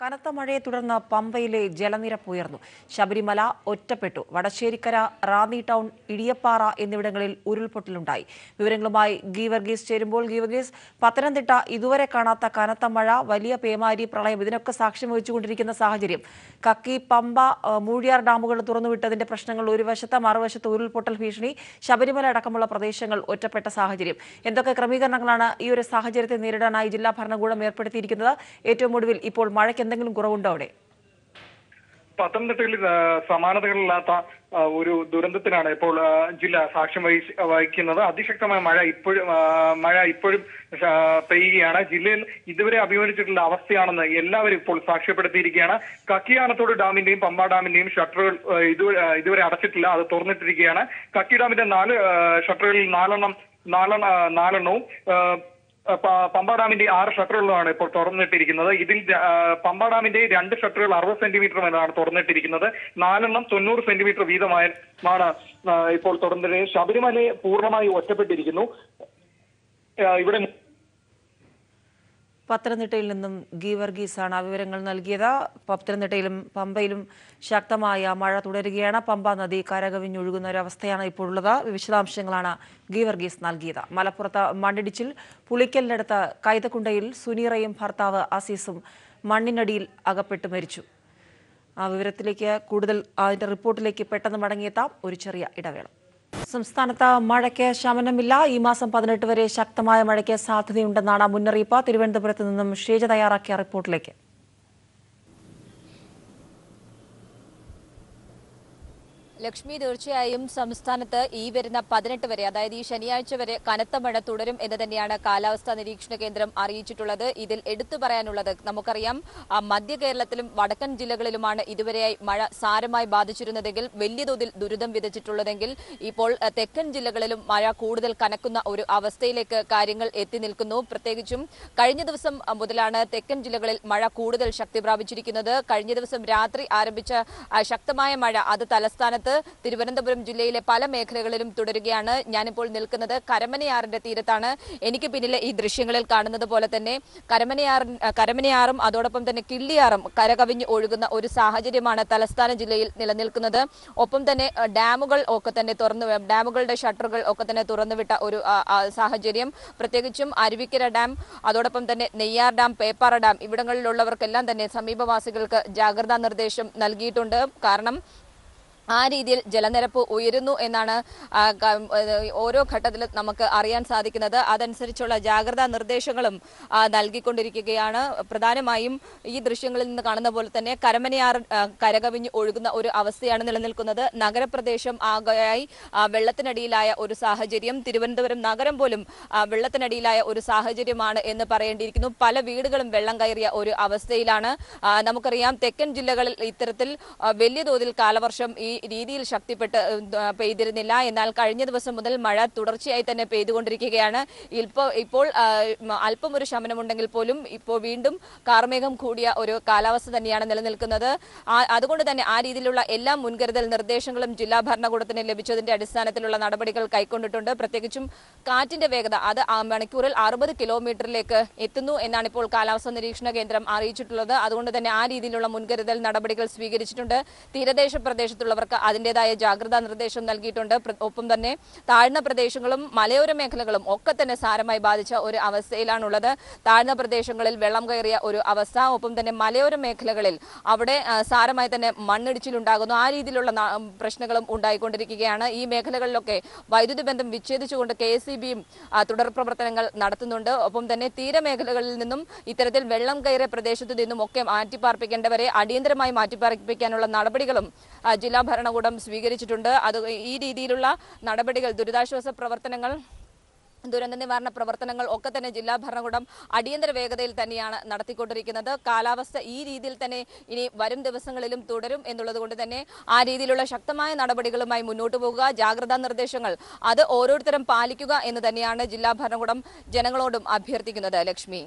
കനത്ത മഴയെ തുടർന്ന് പമ്പയിലെ ജലനിരപ്പ് ഉയർന്നു. ശബരിമല ഒറ്റപ്പെട്ടു. വടശ്ശേരിക്കര, റാന്നി ടൗൺ, ഇടിയപ്പാറ എന്നിവിടങ്ങളിൽ ഉരുൾപൊട്ടലുണ്ടായി. വിവരങ്ങളുമായി ഗീവർഗീസ് ചേരുമ്പോൾ. ഗീവർഗീസ്, പത്തനംതിട്ട ഇതുവരെ കാണാത്ത കനത്ത മഴ, വലിയ പേമാരി, പ്രളയം ഇതിനൊക്കെ സാക്ഷ്യം വഹിച്ചുകൊണ്ടിരിക്കുന്ന സാഹചര്യം. കക്കി, പമ്പ, മൂഴിയാർ ഡാമുകൾ തുറന്നുവിട്ടതിന്റെ പ്രശ്നങ്ങൾ ഒരു വശത്ത്, മറുവശത്ത് ഉരുൾപൊട്ടൽ ഭീഷണി, ശബരിമല അടക്കമുള്ള പ്രദേശങ്ങൾ ഒറ്റപ്പെട്ട സാഹചര്യം. എന്തൊക്കെ ക്രമീകരണങ്ങളാണ് ഈ ഒരു സാഹചര്യത്തെ നേരിടാനായി ജില്ലാ ഭരണകൂടം ഏർപ്പെടുത്തിയിരിക്കുന്നത്? ഏറ്റവും ഒടുവിൽ ഇപ്പോൾ മഴയ്ക്ക് എന്തെങ്കിലും കുറവുണ്ടോ അവിടെ? പത്തനംതിട്ടയിൽ സമാനതകളില്ലാത്ത ഒരു ദുരന്തത്തിനാണ് ഇപ്പോൾ ജില്ല സാക്ഷ്യം വഹിക്കുന്നത്. അതിശക്തമായ മഴ ഇപ്പോഴും പെയ്യുകയാണ്. ജില്ലയിൽ ഇതുവരെ അഭിമുഖീകരിച്ചിട്ടുള്ള അവസ്ഥയാണെന്ന് എല്ലാവരും ഇപ്പോൾ സാക്ഷ്യപ്പെടുത്തിയിരിക്കുകയാണ്. കക്കിയാനത്തോട് ഡാമിന്റെയും പമ്പ ഡാമിന്റെയും ഷട്ടറുകൾ ഇതുവരെ അടച്ചിട്ടില്ല, അത് തുറന്നിട്ടിരിക്കുകയാണ്. കക്കി ഡാമിന്റെ 4 ഷട്ടറുകളിൽ നാലെണ്ണവും പമ്പ ഡാമിന്റെ 6 ഷട്ടറുകളാണ് ഇപ്പോൾ തുറന്നിട്ടിരിക്കുന്നത്. ഇതിൽ പമ്പ ഡാമിന്റെ 2 ഷട്ടറുകൾ 60 സെന്റിമീറ്റർ മുതലാണ് തുറന്നിട്ടിരിക്കുന്നത്. 4 90 സെന്റിമീറ്റർ വീതമാണ് ഇപ്പോൾ തുറന്നിരിക്കുന്നത്. ശബരിമലയെ പൂർണ്ണമായി ഒറ്റപ്പെട്ടിരിക്കുന്നു. ഇവിടെ പത്തനംതിട്ടയിൽ നിന്നും ഗീവർഗീസാണ് വിവരങ്ങൾ നൽകിയത്. പത്തനംതിട്ടയിലും പമ്പയിലും ശക്തമായ മഴ തുടരുകയാണ്. പമ്പ നദി കരകവിഞ്ഞൊഴുകുന്ന ഒരവസ്ഥയാണ് ഇപ്പോഴുള്ളത്. വിശദാംശങ്ങളാണ് ഗീവർഗീസ് നൽകിയത്. മലപ്പുറത്ത് മണ്ണിടിച്ചിൽ. പുളിക്കലിനടുത്ത് കൈതക്കുണ്ടയിൽ സുനീറയും ഭർത്താവ് അസീസും മണ്ണിനടിയിൽ അകപ്പെട്ട് മരിച്ചു. ആ വിവരത്തിലേക്ക് കൂടുതൽ അതിന്റെ റിപ്പോർട്ടിലേക്ക് പെട്ടെന്ന് മടങ്ങിയെത്താം. ഒരു ചെറിയ ഇടവേള. സംസ്ഥാനത്ത് മഴയ്ക്ക് ശമനമില്ല. ഈ മാസം 18 വരെ ശക്തമായ മഴയ്ക്ക് സാധ്യതയുണ്ടെന്നാണ് മുന്നറിയിപ്പ്. തിരുവനന്തപുരത്ത് നിന്നും ഷീജ തയ്യാറാക്കിയ റിപ്പോർട്ടിലേക്ക്. ലക്ഷ്മി, തീർച്ചയായും സംസ്ഥാനത്ത് ഈ വരുന്ന 18 വരെ, അതായത് ഈ ശനിയാഴ്ച വരെ കനത്ത മഴ തുടരും എന്ന് തന്നെയാണ് കാലാവസ്ഥാ നിരീക്ഷണ കേന്ദ്രം അറിയിച്ചിട്ടുള്ളത്. ഇതിൽ എടുത്തു പറയാനുള്ളത്, നമുക്കറിയാം മധ്യ കേരളത്തിലും വടക്കൻ ജില്ലകളിലുമാണ് ഇതുവരെയായി മഴ സാരമായി ബാധിച്ചിരുന്നതെങ്കിൽ, വലിയ തോതിൽ ദുരിതം വിതച്ചിട്ടുള്ളതെങ്കിൽ, ഇപ്പോൾ തെക്കൻ ജില്ലകളിലും മഴ കൂടുതൽ കനക്കുന്ന ഒരു അവസ്ഥയിലേക്ക് കാര്യങ്ങൾ എത്തി നിൽക്കുന്നു. പ്രത്യേകിച്ചും കഴിഞ്ഞ ദിവസം മുതലാണ് തെക്കൻ ജില്ലകളിൽ മഴ കൂടുതൽ ശക്തി പ്രാപിച്ചിരിക്കുന്നത്. കഴിഞ്ഞ ദിവസം രാത്രി ആരംഭിച്ച ശക്തമായ മഴ അത് തലസ്ഥാനത്ത് തിരുവനന്തപുരം ജില്ലയിലെ പല മേഖലകളിലും തുടരുകയാണ്. ഞാനിപ്പോൾ നിൽക്കുന്നത് കരമനയാറിന്റെ തീരത്താണ്. എനിക്ക് പിന്നിലെ ഈ ദൃശ്യങ്ങളിൽ കാണുന്നത് പോലെ തന്നെ കരമനയാറും അതോടൊപ്പം തന്നെ കിള്ളിയാറും കരകവിഞ്ഞ് ഒഴുകുന്ന ഒരു സാഹചര്യമാണ് തലസ്ഥാന ജില്ലയിൽ നിലനിൽക്കുന്നത്. ഒപ്പം തന്നെ ഡാമുകളുടെ ഷട്ടറുകൾ ഒക്കെ തന്നെ തുറന്നുവിട്ട ഒരു സാഹചര്യം. പ്രത്യേകിച്ചും അരുവിക്കര ഡാം, അതോടൊപ്പം തന്നെ നെയ്യാർ ഡാം, പേപ്പാറ ഡാം ഇവിടങ്ങളിലുള്ളവർക്കെല്ലാം തന്നെ സമീപവാസികൾക്ക് ജാഗ്രതാ നിർദ്ദേശം നൽകിയിട്ടുണ്ട്. കാരണം ആ രീതിയിൽ ജലനിരപ്പ് ഉയരുന്നു എന്നാണ് ഓരോ ഘട്ടത്തിലും നമുക്ക് അറിയാൻ സാധിക്കുന്നത്. അതനുസരിച്ചുള്ള ജാഗ്രതാ നിർദ്ദേശങ്ങളും നൽകിക്കൊണ്ടിരിക്കുകയാണ്. പ്രധാനമായും ഈ ദൃശ്യങ്ങളിൽ നിന്ന് കാണുന്ന പോലെ തന്നെ കരമനയാർ കരകവിഞ്ഞ് ഒഴുകുന്ന ഒരു അവസ്ഥയാണ് നിലനിൽക്കുന്നത്. നഗരപ്രദേശം ആകെയായി വെള്ളത്തിനടിയിലായ ഒരു സാഹചര്യം. തിരുവനന്തപുരം നഗരം പോലും വെള്ളത്തിനടിയിലായ ഒരു സാഹചര്യമാണ് എന്ന് പറയേണ്ടിയിരിക്കുന്നു. പല വീടുകളും വെള്ളം കയറിയ ഒരു അവസ്ഥയിലാണ്. നമുക്കറിയാം തെക്കൻ ജില്ലകളിൽ ഇത്തരത്തിൽ വലിയ തോതിൽ കാലവർഷം ഈ രീതിയിൽ ശക്തിപ്പെട്ട് പെയ്തിരുന്നില്ല. എന്നാൽ കഴിഞ്ഞ ദിവസം മുതൽ മഴ തുടർച്ചയായി തന്നെ പെയ്തുകൊണ്ടിരിക്കുകയാണ്. ഇപ്പോൾ അല്പം ഒരു ശമനമുണ്ടെങ്കിൽ പോലും ഇപ്പോൾ വീണ്ടും കാർമേഘം കൂടിയ ഒരു കാലാവസ്ഥ തന്നെയാണ് നിലനിൽക്കുന്നത്. അതുകൊണ്ട് തന്നെ ആ രീതിയിലുള്ള എല്ലാ മുൻകരുതൽ നിർദ്ദേശങ്ങളും ജില്ലാ ഭരണകൂടത്തിന് ലഭിച്ചതിന്റെ അടിസ്ഥാനത്തിലുള്ള നടപടികൾ കൈക്കൊണ്ടിട്ടുണ്ട്. പ്രത്യേകിച്ചും കാറ്റിന്റെ വേഗത അത് മണിക്കൂറിൽ 60 കിലോമീറ്ററിലേക്ക് എത്തുന്നു എന്നാണ് ഇപ്പോൾ കാലാവസ്ഥാ നിരീക്ഷണ കേന്ദ്രം അറിയിച്ചിട്ടുള്ളത്. അതുകൊണ്ട് തന്നെ ആ രീതിയിലുള്ള മുൻകരുതൽ നടപടികൾ സ്വീകരിച്ചിട്ടുണ്ട്. തീരദേശ പ്രദേശത്തുള്ളവർക്ക് അതിന്റേതായ ജാഗ്രതാ നിർദ്ദേശം നൽകിയിട്ടുണ്ട്. ഒപ്പം തന്നെ താഴ്ന്ന പ്രദേശങ്ങളും മലയോര മേഖലകളും ഒക്കെ തന്നെ സാരമായി ബാധിച്ച ഒരു അവസ്ഥയിലാണുള്ളത്. താഴ്ന്ന പ്രദേശങ്ങളിൽ വെള്ളം കയറിയ ഒരു അവസ്ഥ, ഒപ്പം തന്നെ മലയോര മേഖലകളിൽ അവിടെ സാരമായി തന്നെ മണ്ണിടിച്ചിലുണ്ടാകുന്നു. ആ രീതിയിലുള്ള പ്രശ്നങ്ങളും ഉണ്ടായിക്കൊണ്ടിരിക്കുകയാണ്. ഈ മേഖലകളിലൊക്കെ വൈദ്യുതി ബന്ധം വിച്ഛേദിച്ചുകൊണ്ട് KSEBയും തുടർ പ്രവർത്തനങ്ങൾ നടത്തുന്നുണ്ട്. ഒപ്പം തന്നെ തീരമേഖലകളിൽ നിന്നും ഇത്തരത്തിൽ വെള്ളം കയറിയ പ്രദേശത്തു നിന്നും ഒക്കെ മാറ്റിപ്പാർപ്പിക്കേണ്ടവരെ അടിയന്തരമായി മാറ്റിപ്പാർപ്പിക്കാനുള്ള നടപടികളും ജില്ലാ ഭരണകൂടം സ്വീകരിച്ചിട്ടുണ്ട്. ഈ രീതിയിലുള്ള നടപടികൾ, ദുരിതാശ്വാസ പ്രവർത്തനങ്ങൾ, ദുരന്ത നിവാരണ പ്രവർത്തനങ്ങൾ ഒക്കെ തന്നെ ജില്ലാ ഭരണകൂടം അടിയന്തര വേഗതയിൽ തന്നെയാണ് നടത്തിക്കൊണ്ടിരിക്കുന്നത്. കാലാവസ്ഥ ഈ രീതിയിൽ തന്നെ ഇനി വരും ദിവസങ്ങളിലും തുടരും എന്നുള്ളത് കൊണ്ട് തന്നെ ആ രീതിയിലുള്ള ശക്തമായ നടപടികളുമായി മുന്നോട്ട് പോകുക, ജാഗ്രതാ നിർദ്ദേശങ്ങൾ അത് ഓരോരുത്തരും പാലിക്കുക എന്ന് തന്നെയാണ് ജില്ലാ ഭരണകൂടം ജനങ്ങളോടും അഭ്യർത്ഥിക്കുന്നത്. ലക്ഷ്മി.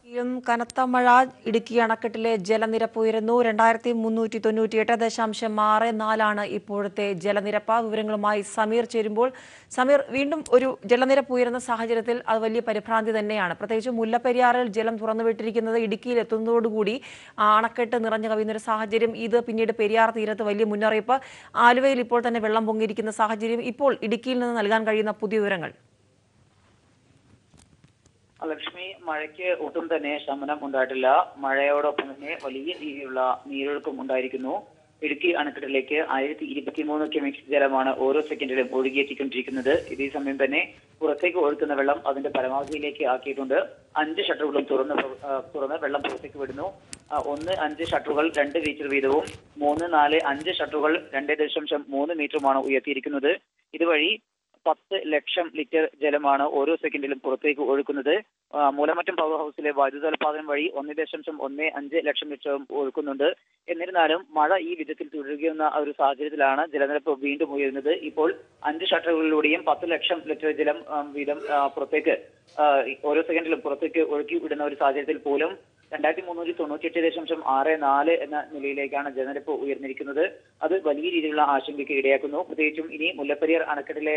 കനത്ത മഴ ഇടുക്കി അണക്കെട്ടിലെ ജലനിരപ്പ് ഉയരുന്നു. 2398.64 ഇപ്പോഴത്തെ ജലനിരപ്പ്. വിവരങ്ങളുമായി സമീർ ചേരുമ്പോൾ. സമീർ, വീണ്ടും ഒരു ജലനിരപ്പ് ഉയരുന്ന സാഹചര്യത്തിൽ അത് വലിയ പരിഭ്രാന്തി തന്നെയാണ്. പ്രത്യേകിച്ച് മുല്ലപ്പെരിയാറിൽ ജലം തുറന്നുവിട്ടിരിക്കുന്നത് ഇടുക്കിയിൽ എത്തുന്നതോടുകൂടി അണക്കെട്ട് നിറഞ്ഞു കവിയുന്ന ഒരു സാഹചര്യം. ഇത് പിന്നീട് പെരിയാർ തീരത്ത് വലിയ മുന്നറിയിപ്പ്. ആലുവയിൽ ഇപ്പോൾ തന്നെ വെള്ളം പൊങ്ങിയിരിക്കുന്ന സാഹചര്യം. ഇപ്പോൾ ഇടുക്കിയിൽ നിന്ന് നൽകാൻ കഴിയുന്ന പുതിയ വിവരങ്ങൾ. ലക്ഷ്മി, മഴയ്ക്ക് ഒട്ടും തന്നെ ശമനം ഉണ്ടായിട്ടില്ല. മഴയോടൊപ്പം തന്നെ വലിയ രീതിയിലുള്ള നീരൊഴുക്കും ഉണ്ടായിരിക്കുന്നു. ഇടുക്കി അണക്കെട്ടിലേക്ക് 1023 ക്യൂമെക്സ് ജലമാണ് ഓരോ സെക്കൻഡിലും ഒഴുകിയെത്തിക്കൊണ്ടിരിക്കുന്നത്. ഇതേ സമയം തന്നെ പുറത്തേക്ക് ഒഴുക്കുന്ന വെള്ളം അതിന്റെ പരമാവധിയിലേക്ക് ആക്കിയിട്ടുണ്ട്. 5 ഷട്ടറുകളും തുറന്ന് വെള്ളം പുറത്തേക്ക് വിടുന്നു. 5 ഷട്ടറുകൾ 2 മീറ്റർ വീതവും 3, 4, 5 ഷട്ടറുകൾ 2.3 മീറ്ററുമാണ് ഉയർത്തിയിരിക്കുന്നത്. ഇതുവഴി 10 ലക്ഷം ലിറ്റർ ജലമാണ് ഓരോ സെക്കൻഡിലും പുറത്തേക്ക് ഒഴുക്കുന്നത്. മൂലമറ്റം പവർ ഹൗസിലെ വൈദ്യുതോൽപാദനം വഴി 1.15 ലക്ഷം ലിറ്റർ ഒഴുക്കുന്നുണ്ട്. എന്നിരുന്നാലും മഴ ഈ വിധത്തിൽ തുടരുന്ന ഒരു സാഹചര്യത്തിലാണ് ജലനിരപ്പ് വീണ്ടും ഉയരുന്നത്. ഇപ്പോൾ 5 ഷട്ടറുകളിലൂടെയും 10 ലക്ഷം ലിറ്റർ ജലം വീതം പുറത്തേക്ക് ഓരോ സെക്കൻഡിലും പുറത്തേക്ക് ഒഴുക്കി വിടുന്ന ഒരു സാഹചര്യത്തിൽ പോലും 2398.64 എന്ന നിലയിലേക്കാണ് ജലനിരപ്പ് ഉയർന്നിരിക്കുന്നത്. അത് വലിയ രീതിയിലുള്ള ആശങ്കയ്ക്ക് ഇടയാക്കുന്നു. പ്രത്യേകിച്ചും ഇനി മുല്ലപ്പെരിയാർ അണക്കെട്ടിലെ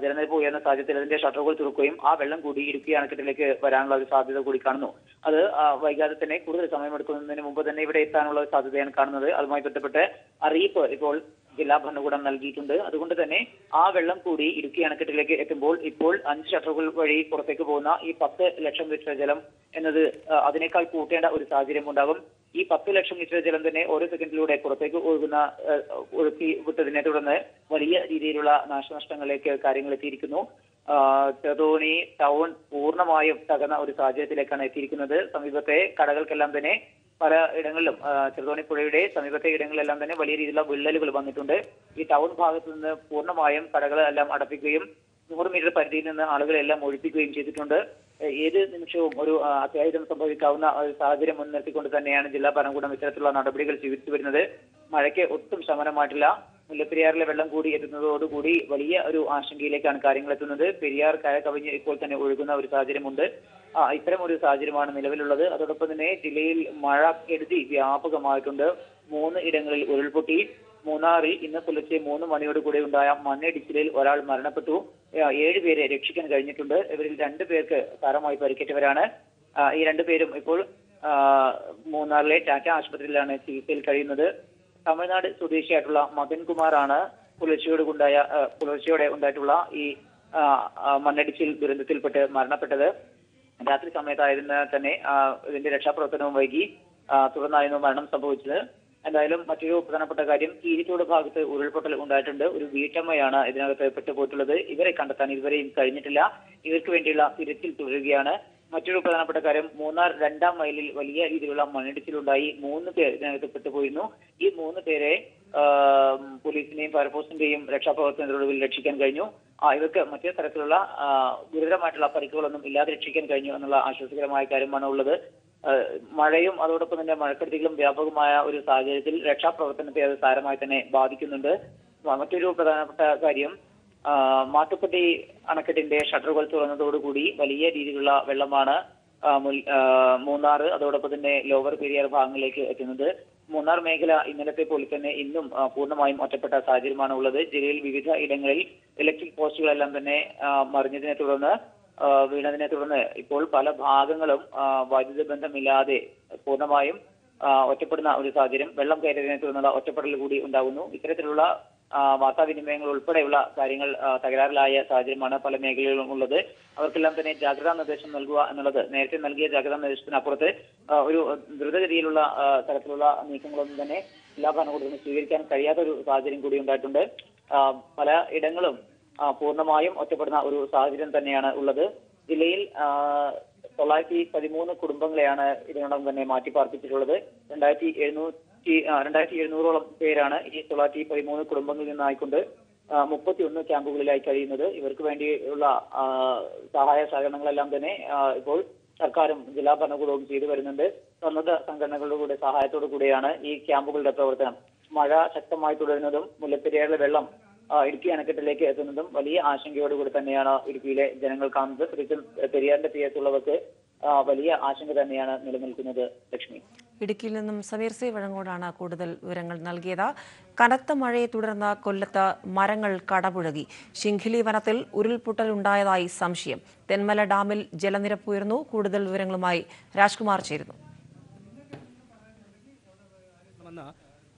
ജലനിരപ്പ് ഉയർന്ന സാഹചര്യത്തിൽ അതിന്റെ ഷട്ടറുകൾ തുറക്കുകയും ആ വെള്ളം കൂടി ഇടുക്കി അണക്കെട്ടിലേക്ക് വരാനുള്ള ഒരു സാധ്യത കൂടി കാണുന്നു. അത് വൈകാതെ തന്നെ കൂടുതൽ സമയമെടുക്കുന്നതിന് മുമ്പ് തന്നെ ഇവിടെ എത്താനുള്ള സാധ്യതയാണ് കാണുന്നത്. അതുമായി ബന്ധപ്പെട്ട് അറിയിപ്പ് ഇപ്പോൾ ജില്ലാ ഭരണകൂടം നൽകിയിട്ടുണ്ട്. അതുകൊണ്ട് തന്നെ ആ വെള്ളം കൂടി ഇടുക്കി അണക്കെട്ടിലേക്ക് എത്തുമ്പോൾ ഇപ്പോൾ 5 ഷട്ടറുകൾ വഴി പുറത്തേക്ക് പോകുന്ന ഈ 10 ലക്ഷം ലിറ്റർ ജലം എന്നത് അതിനേക്കാൾ കൂട്ടേണ്ട ഒരു സാഹചര്യം ഉണ്ടാകും. ഈ 10 ലക്ഷം ലിറ്റർ ജലം തന്നെ ഓരോ സെക്കൻഡിലൂടെ പുറത്തേക്ക് ഒഴുക്കി വിട്ടതിനെ തുടർന്ന് വലിയ രീതിയിലുള്ള നാശനഷ്ടങ്ങളിലേക്ക് കാര്യങ്ങൾ എത്തിയിരിക്കുന്നു. ചെറുതോണി ടൗൺ പൂർണ്ണമായും തകർന്ന ഒരു സാഹചര്യത്തിലേക്കാണ് എത്തിയിരിക്കുന്നത്. സമീപത്തെ കടകൾക്കെല്ലാം തന്നെ പല ഇടങ്ങളിലും ചെറുതോണി പുഴയുടെ സമീപത്തെ ഇടങ്ങളിലെല്ലാം തന്നെ വലിയ രീതിയിലുള്ള വിള്ളലുകൾ വന്നിട്ടുണ്ട്. ഈ ടൗൺ ഭാഗത്തു നിന്ന് പൂർണ്ണമായും കടകളെല്ലാം അടപ്പിക്കുകയും 100 മീറ്റർ പരിധിയിൽ നിന്ന് ആളുകളെല്ലാം ഒഴിപ്പിക്കുകയും ചെയ്തിട്ടുണ്ട്. ഏത് നിമിഷവും ഒരു അത്യാഹിതം സംഭവിക്കാവുന്ന ഒരു സാഹചര്യം മുൻനിർത്തിക്കൊണ്ട് തന്നെയാണ് ജില്ലാ ഭരണകൂടം ഇത്തരത്തിലുള്ള നടപടികൾ സ്വീകരിച്ചു വരുന്നത്. മഴയ്ക്ക് ഒട്ടും ശമനമായിട്ടില്ല. മുല്ലപ്പെരിയാറിലെ വെള്ളം കൂടി എത്തുന്നതോടുകൂടി വലിയ ഒരു ആശങ്കയിലേക്കാണ് കാര്യങ്ങൾ എത്തുന്നത്. പെരിയാർ കര കവിഞ്ഞ് ഇപ്പോൾ തന്നെ ഒഴുകുന്ന ഒരു സാഹചര്യമുണ്ട്. ഇത്തരം ഒരു സാഹചര്യമാണ് നിലവിലുള്ളത്. അതോടൊപ്പം തന്നെ ജില്ലയിൽ മഴ കെടുതി വ്യാപകമായിട്ടുണ്ട്. 3 ഇടങ്ങളിൽ ഉരുൾപൊട്ടി. മൂന്നാറിൽ ഇന്ന് പുലർച്ചെ 3 മണിയോടുകൂടി ഉണ്ടായ മണ്ണിടിച്ചിലിൽ ഒരാൾ മരണപ്പെട്ടു. 7 പേരെ രക്ഷിക്കാൻ കഴിഞ്ഞിട്ടുണ്ട്. ഇവരിൽ 2 പേർക്ക് സാരമായി പരിക്കേറ്റവരാണ്. ഈ 2 പേരും ഇപ്പോൾ മൂന്നാറിലെ ടാറ്റ ആശുപത്രിയിലാണ് ചികിത്സയിൽ കഴിയുന്നത്. തമിഴ്നാട് സ്വദേശിയായിട്ടുള്ള മദൻകുമാറാണ് പുലർച്ചയോടെ ഉണ്ടായിട്ടുള്ള ഈ മണ്ണിടിച്ചിൽ ദുരന്തത്തിൽപ്പെട്ട് മരണപ്പെട്ടത്. രാത്രി സമയത്തായതിനാൽ തന്നെ ഇതിന്റെ രക്ഷാപ്രവർത്തനവും വൈകി. തുടർന്നായിരുന്നു മരണം സംഭവിച്ചത്. എന്തായാലും മറ്റൊരു പ്രധാനപ്പെട്ട കാര്യം, കീരിത്തോട് ഭാഗത്ത് ഉരുൾപൊട്ടൽ ഉണ്ടായിട്ടുണ്ട്. ഒരു വീട്ടമ്മയാണ് ഇതിനകത്ത് പെട്ടുപോയിട്ടുള്ളത്. ഇവരെ കണ്ടെത്താൻ ഇതുവരെയും കഴിഞ്ഞിട്ടില്ല. ഇവർക്ക് വേണ്ടിയുള്ള തിരച്ചിൽ തുടരുകയാണ്. മറ്റൊരു പ്രധാനപ്പെട്ട കാര്യം, മൂന്നാർ 2ാം മൈലിൽ വലിയ രീതിയിലുള്ള മണ്ണിടിച്ചിലുണ്ടായി. 3 പേർ ഇതിനകത്ത് പെട്ടുപോയിരുന്നു. ഈ 3 പേരെ പോലീസിന്റെയും ഫയർഫോഴ്സിന്റെയും രക്ഷാപ്രവർത്തനത്തിനൊടുവിൽ രക്ഷിക്കാൻ കഴിഞ്ഞു. ഇവർക്ക് മറ്റേ തരത്തിലുള്ള ഗുരുതരമായിട്ടുള്ള പരിക്കുകളൊന്നും ഇല്ലാതെ രക്ഷിക്കാൻ കഴിഞ്ഞു എന്നുള്ള ആശ്വാസകരമായ കാര്യമാണ് ഉള്ളത്. മഴയും അതോടൊപ്പം തന്നെ മഴക്കെടുതികളും വ്യാപകമായ ഒരു സാഹചര്യത്തിൽ രക്ഷാപ്രവർത്തനത്തെ അത് സാരമായി തന്നെ ബാധിക്കുന്നുണ്ട്. മറ്റൊരു പ്രധാനപ്പെട്ട കാര്യം, മാട്ടുപ്പെട്ടി അണക്കെട്ടിന്റെ ഷട്ടറുകൾ തുറന്നതോടുകൂടി വലിയ രീതിയിലുള്ള വെള്ളമാണ് മൂന്നാർ അതോടൊപ്പം തന്നെ ലോവർ പെരിയാർ ഭാഗങ്ങളിലേക്ക് എത്തുന്നത്. മൂന്നാർ മേഖല ഇന്നലത്തെ പോലെ തന്നെ ഇന്നും പൂർണ്ണമായും ഒറ്റപ്പെട്ട സാഹചര്യമാണ് ഉള്ളത്. ജില്ലയിൽ വിവിധ ഇടങ്ങളിൽ ഇലക്ട്രിക് പോസ്റ്റുകളെല്ലാം തന്നെ മറിഞ്ഞതിനെ തുടർന്ന് വീണതിനെ തുടർന്ന് ഇപ്പോൾ പല ഭാഗങ്ങളും വൈദ്യുത ബന്ധമില്ലാതെ പൂർണ്ണമായും ഒറ്റപ്പെടുന്ന ഒരു സാഹചര്യം. വെള്ളം കയറിയതിനെ തുടർന്നുള്ള ഒറ്റപ്പെടൽ കൂടി ഉണ്ടാകുന്നു. ഇത്തരത്തിലുള്ള വാർത്താവിനിമയങ്ങൾ ഉൾപ്പെടെയുള്ള കാര്യങ്ങൾ തകരാറിലായ സാഹചര്യമാണ് പല മേഖലകളിലും ഉള്ളത്. അവർക്കെല്ലാം തന്നെ ജാഗ്രതാ നിർദ്ദേശം നൽകുക എന്നുള്ളത് നേരത്തെ നൽകിയ ജാഗ്രതാ നിർദ്ദേശത്തിനപ്പുറത്ത് ഒരു ദ്രുതഗതിയിലുള്ള തരത്തിലുള്ള നീക്കങ്ങളൊന്നും തന്നെ ജില്ലാ ഭരണകൂടത്തിന് സ്വീകരിക്കാൻ കഴിയാത്ത ഒരു സാഹചര്യം കൂടി ഉണ്ടായിട്ടുണ്ട്. പല ഇടങ്ങളും പൂർണ്ണമായും ഒറ്റപ്പെടുന്ന ഒരു സാഹചര്യം തന്നെയാണ് ഉള്ളത്. ജില്ലയിൽ 913 കുടുംബങ്ങളെയാണ് ഇതിനോടകം തന്നെ മാറ്റിപ്പാർപ്പിച്ചിട്ടുള്ളത്. 2700ഓളം പേരാണ് ഈ 913 കുടുംബങ്ങളിൽ നിന്നായിക്കൊണ്ട് 31 ക്യാമ്പുകളിലായി കഴിയുന്നത്. ഇവർക്ക് വേണ്ടിയുള്ള സഹായ സഹകരണങ്ങളെല്ലാം തന്നെ ഇപ്പോൾ സർക്കാരും ജില്ലാ ഭരണകൂടവും ചെയ്തു വരുന്നുണ്ട്. സന്നദ്ധ സംഘടനകളുടെ കൂടെ സഹായത്തോടു കൂടിയാണ് ഈ ക്യാമ്പുകളുടെ പ്രവർത്തനം. മഴ ശക്തമായി തുടരുന്നതും മുല്ലപ്പെരിയാറിലെ വെള്ളം ഇടുക്കി അണക്കെട്ടിലേക്ക് എത്തുന്നതും വലിയ ആശങ്കയോടുകൂടി തന്നെയാണ് ഇടുക്കിയിലെ ജനങ്ങൾ കാണുന്നത്. പ്രത്യേകിച്ചും പെരിയാറിന്റെ തീരത്തുള്ളവർക്ക് വലിയ ആശങ്ക തന്നെയാണ് നിലനിൽക്കുന്നത്. ലക്ഷ്മി, ഇടുക്കിയിൽ നിന്നും സമീർ സി വഴങ്ങോടാണ് കൂടുതൽ വിവരങ്ങൾ നൽകിയത്. കനത്ത മഴയെ തുടർന്ന് കൊല്ലത്ത് മരങ്ങൾ കടപുഴകി. ശിങ്കിലി വനത്തിൽ ഉരുൾപൊട്ടലുണ്ടായതായി സംശയം. തെന്മല ഡാമിൽ ജലനിരപ്പ് ഉയർന്നു. കൂടുതൽ വിവരങ്ങളുമായി രാജ്കുമാർ ചേരുന്നു.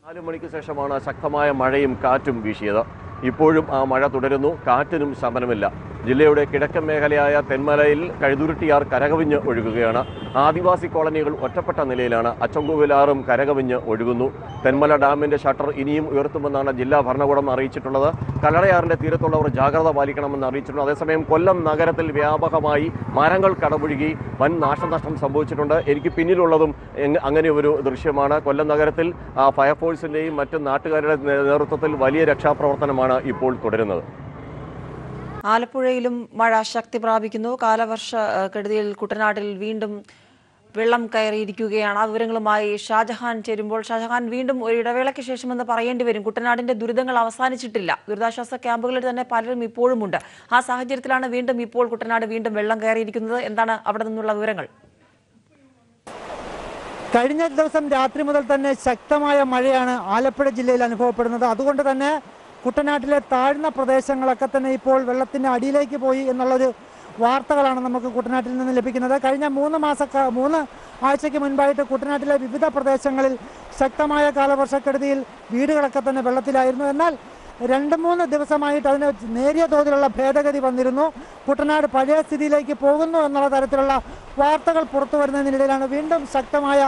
4 മണിക്ക് ശേഷമാണ് ശക്തമായ മഴയും കാറ്റും വീശിയത്. ഇപ്പോഴും ആ മഴ തുടരുന്നു. കാറ്റിനും ശമനമില്ല. ജില്ലയുടെ കിഴക്കൻ മേഖലയായ തെന്മലയിൽ കഴുതുരുട്ടിയാർ കരകവിഞ്ഞ് ഒഴുകുകയാണ്. ആദിവാസി കോളനികൾ ഒറ്റപ്പെട്ട നിലയിലാണ്. അച്ചൻകോവിലാറും കരകവിഞ്ഞ് ഒഴുകുന്നു. തെന്മല ഡാമിന്റെ ഷട്ടർ ഇനിയും ഉയർത്തുമെന്നാണ് ജില്ലാ ഭരണകൂടം അറിയിച്ചിട്ടുള്ളത്. കല്ലടയാറിന്റെ തീരത്തുള്ളവർ ജാഗ്രത പാലിക്കണമെന്ന് അറിയിച്ചിട്ടുണ്ട്. അതേസമയം കൊല്ലം നഗരത്തിൽ വ്യാപകമായി മരങ്ങൾ കടപുഴകി വൻ നാശനഷ്ടം സംഭവിച്ചിട്ടുണ്ട്. എനിക്ക് പിന്നിലുള്ളതും അങ്ങനെ ഒരു ദൃശ്യമാണ്. കൊല്ലം നഗരത്തിൽ ഫയർഫോഴ്സിന്റെയും മറ്റ് നാട്ടുകാരുടെ നേതൃത്വത്തിൽ വലിയ രക്ഷാപ്രവർത്തനമാണ് ഇപ്പോൾ തുടരുന്നത്. ആലപ്പുഴയിലും മഴ ശക്തി പ്രാപിക്കുന്നു. കാലവർഷക്കെടുതിയിൽ കുട്ടനാട്ടിൽ വീണ്ടും വെള്ളം കയറിയിരിക്കുകയാണ്. ആ വിവരങ്ങളുമായി ഷാജഹാൻ ചേരുമ്പോൾ, ഷാജഹാൻ, വീണ്ടും ഒരു ഇടവേളയ്ക്ക് ശേഷമെന്ന് പറയേണ്ടി വരും. കുട്ടനാടിന്റെ ദുരിതങ്ങൾ അവസാനിച്ചിട്ടില്ല. ദുരിതാശ്വാസ ക്യാമ്പുകളിൽ തന്നെ പലരും ഇപ്പോഴുമുണ്ട്. ആ സാഹചര്യത്തിലാണ് വീണ്ടും ഇപ്പോൾ കുട്ടനാട് വീണ്ടും വെള്ളം കയറിയിരിക്കുന്നത്. എന്താണ് അവിടെ നിന്നുള്ള വിവരങ്ങൾ? കഴിഞ്ഞ ദിവസം രാത്രി മുതൽ തന്നെ ശക്തമായ മഴയാണ് ആലപ്പുഴ ജില്ലയിൽ അനുഭവപ്പെടുന്നത്. അതുകൊണ്ട് തന്നെ കുട്ടനാട്ടിലെ താഴ്ന്ന പ്രദേശങ്ങളൊക്കെ തന്നെ ഇപ്പോൾ വെള്ളത്തിൻ്റെ അടിയിലേക്ക് പോയി എന്നുള്ളൊരു വാർത്തകളാണ് നമുക്ക് കുട്ടനാട്ടിൽ നിന്ന് ലഭിക്കുന്നത്. കഴിഞ്ഞ 3 ആഴ്ചയ്ക്ക് മുൻപായിട്ട് കുട്ടനാട്ടിലെ വിവിധ പ്രദേശങ്ങളിൽ ശക്തമായ കാലവർഷക്കെടുതിയിൽ വീടുകളൊക്കെ തന്നെ വെള്ളത്തിലായിരുന്നു. എന്നാൽ 2-3 ദിവസമായിട്ട് അതിന് നേരിയ തോതിലുള്ള ഭേദഗതി വന്നിരുന്നു. കുട്ടനാട് പഴയ സ്ഥിതിയിലേക്ക് പോകുന്നു എന്നുള്ള തരത്തിലുള്ള വാർത്തകൾ പുറത്തു വരുന്നതിനിടയിലാണ് വീണ്ടും ശക്തമായ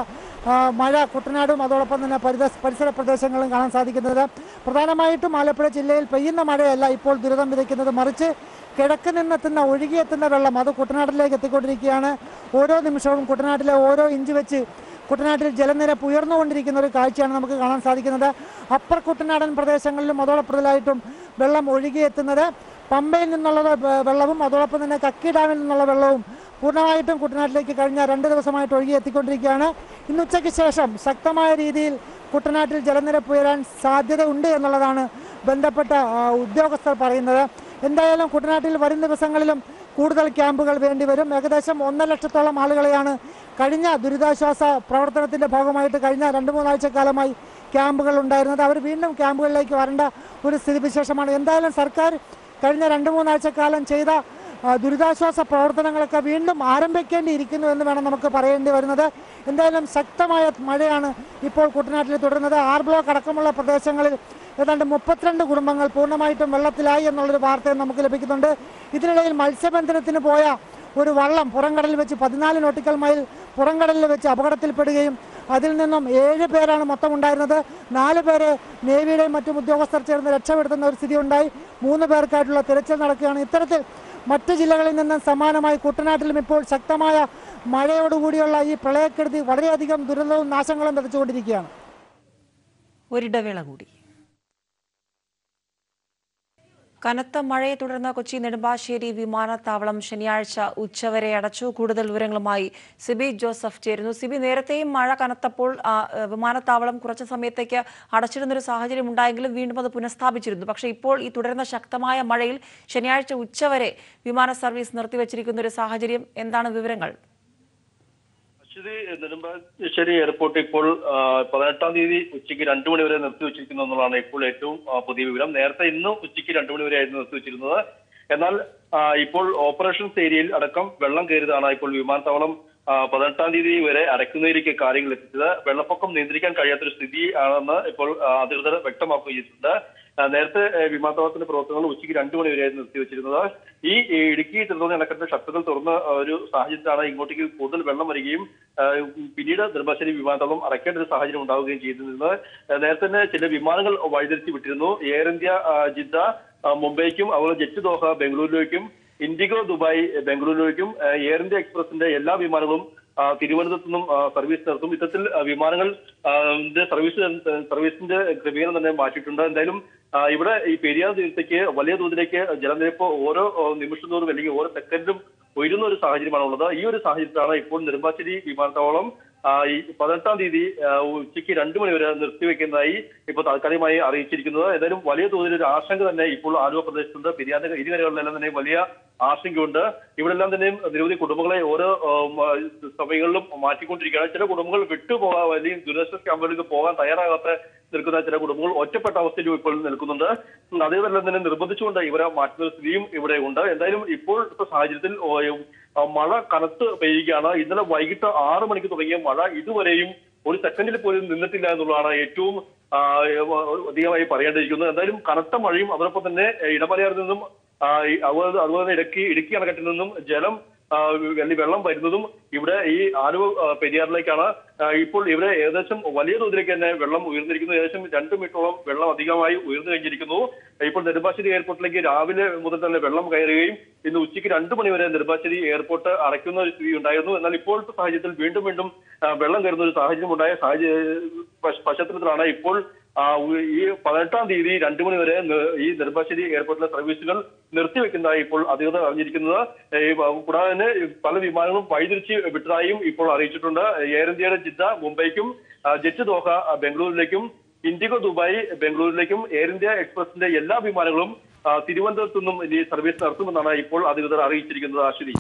മഴ കുട്ടനാടും അതോടൊപ്പം തന്നെ പരിസര പ്രദേശങ്ങളും കാണാൻ സാധിക്കുന്നത്. പ്രധാനമായിട്ടും ആലപ്പുഴ ജില്ലയിൽ പെയ്യുന്ന മഴയല്ല ഇപ്പോൾ ദുരിതം വിതയ്ക്കുന്നത്, മറിച്ച് കിഴക്ക് നിന്നെത്തുന്ന ഒഴുകിയെത്തുന്ന വെള്ളം അത് കുട്ടനാട്ടിലേക്ക് എത്തിക്കൊണ്ടിരിക്കുകയാണ്. ഓരോ നിമിഷവും കുട്ടനാട്ടിലെ ഓരോ ഇഞ്ച് വെച്ച് കുട്ടനാട്ടിൽ ജലനിരപ്പ് ഉയർന്നുകൊണ്ടിരിക്കുന്ന ഒരു കാഴ്ചയാണ് നമുക്ക് കാണാൻ സാധിക്കുന്നത്. അപ്പർ കുട്ടനാടൻ പ്രദേശങ്ങളിലും അതോടൊപ്പത്തിലായിട്ടും വെള്ളം ഒഴുകിയെത്തുന്നത് പമ്പയിൽ നിന്നുള്ള വെള്ളവും അതോടൊപ്പം തന്നെ കക്കി ഡാമിൽ നിന്നുള്ള വെള്ളവും പൂർണ്ണമായിട്ടും കുട്ടനാട്ടിലേക്ക് കഴിഞ്ഞ 2 ദിവസമായിട്ട് ഒഴുകി എത്തിക്കൊണ്ടിരിക്കുകയാണ്. ഇന്ന് ഉച്ചയ്ക്ക് ശേഷം ശക്തമായ രീതിയിൽ കുട്ടനാട്ടിൽ ജലനിരപ്പ് ഉയരാൻ സാധ്യതയുണ്ട് എന്നുള്ളതാണ് ബന്ധപ്പെട്ട ഉദ്യോഗസ്ഥർ പറയുന്നത്. എന്തായാലും കുട്ടനാട്ടിൽ വരും ദിവസങ്ങളിലും കൂടുതൽ ക്യാമ്പുകൾ വേണ്ടിവരും. ഏകദേശം 1.5 ലക്ഷത്തോളം ആളുകളെയാണ് കഴിഞ്ഞ ദുരിതാശ്വാസ പ്രവർത്തനത്തിൻ്റെ ഭാഗമായിട്ട് കഴിഞ്ഞ 2-3 ആഴ്ചക്കാലമായി ക്യാമ്പുകൾ ഉണ്ടായിരുന്നത്. അവർ വീണ്ടും ക്യാമ്പുകളിലേക്ക് വരേണ്ട ഒരു സ്ഥിതിവിശേഷമാണ്. എന്തായാലും സർക്കാർ കഴിഞ്ഞ 2-3 ആഴ്ചക്കാലം ചെയ്ത ദുരിതാശ്വാസ പ്രവർത്തനങ്ങളൊക്കെ വീണ്ടും ആരംഭിക്കേണ്ടിയിരിക്കുന്നു എന്ന് വേണം നമുക്ക് പറയേണ്ടി വരുന്നത്. എന്തായാലും ശക്തമായ മഴയാണ് ഇപ്പോൾ കുട്ടനാട്ടിൽ തുടരുന്നത്. 6 ബ്ലോക്ക് അടക്കമുള്ള പ്രദേശങ്ങളിൽ ഏതാണ്ട് 32 കുടുംബങ്ങൾ പൂർണ്ണമായിട്ടും വെള്ളത്തിലായി എന്നുള്ളൊരു വാർത്തയും നമുക്ക് ലഭിക്കുന്നുണ്ട്. ഇതിനിടയിൽ മത്സ്യബന്ധനത്തിന് പോയ ഒരു വള്ളം പുറംകടലിൽ വെച്ച് 14 നോട്ടിക്കൽ മൈൽ പുറംകടലിൽ വെച്ച് അപകടത്തിൽപ്പെടുകയും അതിൽ നിന്നും 7 പേരാണ് മൊത്തം ഉണ്ടായിരുന്നത്. 4 പേരെ നേവിയുടെയും മറ്റും ഉദ്യോഗസ്ഥർ ചേർന്ന് രക്ഷപ്പെടുത്തുന്ന ഒരു സ്ഥിതി ഉണ്ടായി. 3 പേർക്കായിട്ടുള്ള തിരച്ചിൽ നടക്കുകയാണ്. ഇത്തരത്തിൽ മറ്റ് ജില്ലകളിൽ നിന്നും സമാനമായി കുട്ടനാട്ടിലും ഇപ്പോൾ ശക്തമായ മഴയോടുകൂടിയുള്ള ഈ പ്രളയക്കെടുതി വളരെയധികം ദുരന്തവും നാശങ്ങളും വിതച്ചുകൊണ്ടിരിക്കുകയാണ്. ഒരിടവേള കൂടി. കനത്ത മഴയെ തുടർന്ന് കൊച്ചി നെടുമ്പാശ്ശേരി വിമാനത്താവളം ശനിയാഴ്ച ഉച്ചവരെ അടച്ചു. കൂടുതൽ വിവരങ്ങളുമായി സിബി ജോസഫ് ചേരുന്നു. സിബി, നേരത്തെയും മഴ കനത്തപ്പോൾ വിമാനത്താവളം കുറച്ച് സമയത്തേക്ക് അടച്ചിടുന്നൊരു സാഹചര്യം ഉണ്ടായെങ്കിലും വീണ്ടും അത് പുനഃസ്ഥാപിച്ചിരുന്നു. പക്ഷേ ഇപ്പോൾ ഈ തുടരുന്ന ശക്തമായ മഴയിൽ ശനിയാഴ്ച ഉച്ചവരെ വിമാന സർവീസ് നിർത്തിവച്ചിരിക്കുന്ന ഒരു സാഹചര്യം, എന്താണ് വിവരങ്ങൾ? നെടുമ്പാശ്ശേരി എയർപോർട്ട് ഇപ്പോൾ 18-ാം തീയതി ഉച്ചയ്ക്ക് 2 മണി വരെ നിർത്തിവെച്ചിരിക്കുന്നു എന്നുള്ളതാണ് ഇപ്പോൾ ഏറ്റവും പുതിയ വിവരം. നേരത്തെ ഇന്ന് ഉച്ചയ്ക്ക് 2 മണി വരെ ആയിരുന്നു നിർത്തിവെച്ചിരുന്നത്. എന്നാൽ ഇപ്പോൾ ഓപ്പറേഷൻസ് ഏരിയയിൽ അടക്കം വെള്ളം കയറിയതാണ് ഇപ്പോൾ വിമാനത്താവളം 18-ാം തീയതി വരെ അടയ്ക്കുന്നതിലേക്ക് കാര്യങ്ങൾ എത്തിച്ചത്. വെള്ളപ്പൊക്കം നിയന്ത്രിക്കാൻ കഴിയാത്തൊരു സ്ഥിതി ആണെന്ന് ഇപ്പോൾ അധികൃതർ വ്യക്തമാക്കുകയും ചെയ്തിട്ടുണ്ട്. നേരത്തെ വിമാനത്താവളത്തിന്റെ പ്രവർത്തനങ്ങൾ ഉച്ചയ്ക്ക് 2 മണി വരെയായിരുന്നു നിർത്തിവെച്ചിരുന്നത്. ഈ ഇടുക്കി ചെറുതോണി അണക്കെട്ടിന്റെ ഷട്ടറുകൾ തുറന്ന ഒരു സാഹചര്യത്തിലാണ് ഇങ്ങോട്ടേക്ക് കൂടുതൽ വെള്ളം വരികയും പിന്നീട് നെടുമ്പാശ്ശേരി വിമാനത്താവളം അടയ്ക്കേണ്ട ഒരു സാഹചര്യം ഉണ്ടാവുകയും ചെയ്തിരുന്നത്. നേരത്തെ തന്നെ ചില വിമാനങ്ങൾ വഴിതിരിച്ചു വിട്ടിരുന്നു. എയർ ഇന്ത്യ ജിദ്ദ മുംബൈക്കും അതുപോലെ ജെറ്റ് ദോഹ ബംഗളൂരുവിലേക്കും ഇൻഡിഗോ ദുബായ് ബംഗളൂരുവിലേക്കും എയർ ഇന്ത്യ എക്സ്പ്രസിന്റെ എല്ലാ വിമാനങ്ങളും തിരുവനന്തപുരത്തു നിന്നും സർവീസ് നടത്തും. ഇത്തരത്തിൽ വിമാനങ്ങൾ സർവീസിന്റെ ക്രമീകരണം തന്നെ മാറ്റിയിട്ടുണ്ട്. എന്തായാലും ഇവിടെ ഈ പെരിയാർ തീരത്തേക്ക് വലിയ തോതിലേക്ക് ജലനിരപ്പ് ഓരോ നിമിഷം തോറും അല്ലെങ്കിൽ ഓരോ സെക്കൻഡിലും ഉയരുന്ന ഒരു സാഹചര്യമാണ് ഉള്ളത്. ഈ ഒരു സാഹചര്യത്തിലാണ് ഇപ്പോൾ നെടുമ്പാശ്ശേരി വിമാനത്താവളം ഈ 18-ാം തീയതി ഉച്ചയ്ക്ക് 2 മണി വരെ നിർത്തിവെക്കുന്നതായി ഇപ്പോൾ താൽക്കാലികമായി അറിയിച്ചിരിക്കുന്നത്. ഏതായാലും വലിയ തോതിൽ ഒരു ആശങ്ക തന്നെ ഇപ്പോൾ ആലുവ പ്രദേശത്തുണ്ട്. പെരിയാറിന്റെ ഇരുകരകളിലെല്ലാം തന്നെ വലിയ ആശങ്കയുണ്ട്. ഇവിടെല്ലാം തന്നെയും നിരവധി കുടുംബങ്ങളെ ഓരോ സമയങ്ങളിലും മാറ്റിക്കൊണ്ടിരിക്കുകയാണ്. ചില കുടുംബങ്ങൾ വിട്ടുപോകാൻ വലിയ ദുരിതാശ്വാസ ക്യാമ്പുകളിലേക്ക് പോകാൻ തയ്യാറാകാത്ത നിൽക്കുന്ന ചില കുടുംബങ്ങൾ ഒറ്റപ്പെട്ട അവസ്ഥയിലും ഇപ്പോൾ നിൽക്കുന്നുണ്ട്. അതേപോലെ തന്നെ നിർബന്ധിച്ചുകൊണ്ട് ഇവരെ മാറ്റുന്ന സ്ഥിതിയും ഇവിടെ ഉണ്ട്. എന്തായാലും ഇപ്പോഴത്തെ സാഹചര്യത്തിൽ മഴ കനത്ത് പെയ്യുകയാണ്. ഇന്നലെ വൈകിട്ട് 6 മണിക്ക് തുടങ്ങിയ മഴ ഇതുവരെയും ഒരു സെക്കൻഡിൽ പോലും നിന്നിട്ടില്ല എന്നുള്ളതാണ് ഏറ്റവും അധികമായി പറയേണ്ടിയിരിക്കുന്നത്. എന്തായാലും കനത്ത മഴയും അതോടൊപ്പം തന്നെ ഇടമലയാറിൽ നിന്നും അതുപോലെ തന്നെ ഇടുക്കി അണക്കെട്ടിൽ നിന്നും വെള്ളം വരുന്നതും ഇവിടെ ഈ ആലുവ പെരിയാറിലേക്കാണ്. ഇപ്പോൾ ഇവിടെ ഏകദേശം വലിയ തോതിലേക്ക് തന്നെ വെള്ളം ഉയർന്നിരിക്കുന്നു. ഏകദേശം 2 മീറ്ററോളം വെള്ളം അധികമായി ഉയർന്നു കഴിഞ്ഞിരിക്കുന്നു. ഇപ്പോൾ നെടുമ്പാശ്ശേരി എയർപോർട്ടിലേക്ക് രാവിലെ മുതൽ തന്നെ വെള്ളം കയറുകയും ഇന്ന് ഉച്ചയ്ക്ക് 2 മണി വരെ നെടുമ്പാശ്ശേരി എയർപോർട്ട് അടയ്ക്കുന്ന ഒരു സ്ഥിതി ഉണ്ടായിരുന്നു. എന്നാൽ ഇപ്പോഴത്തെ സാഹചര്യത്തിൽ വീണ്ടും വെള്ളം കയറുന്ന ഒരു സാഹചര്യം ഉണ്ടായ പശ്ചാത്തലത്തിലാണ് ഇപ്പോൾ ഈ 18-ാം തീയതി 2 മണി വരെ ഈ നെടുമ്പാശ്ശേരി എയർപോർട്ടിലെ സർവീസുകൾ നിർത്തിവെക്കുന്നതായി ഇപ്പോൾ അധികൃതർ അറിഞ്ഞിരിക്കുന്നത്. കൂടാതെ തന്നെ പല വിമാനങ്ങളും വഴിതിരിച്ച് വിട്ടതായും ഇപ്പോൾ അറിയിച്ചിട്ടുണ്ട്. എയർ ഇന്ത്യയുടെ ജിദ്ദ മുംബൈക്കും, ജെറ്റ് ദോഹ ബംഗളൂരിലേക്കും, ഇൻഡിഗോ ദുബായ് ബംഗളൂരിലേക്കും എയർ ഇന്ത്യ എക്സ്പ്രസിന്റെ എല്ലാ വിമാനങ്ങളും തിരുവനന്തപുരത്തു നിന്നും ഈ സർവീസ് നടത്തുമെന്നാണ് ഇപ്പോൾ അധികൃതർ അറിയിച്ചിരിക്കുന്നത്. അശ്വതി,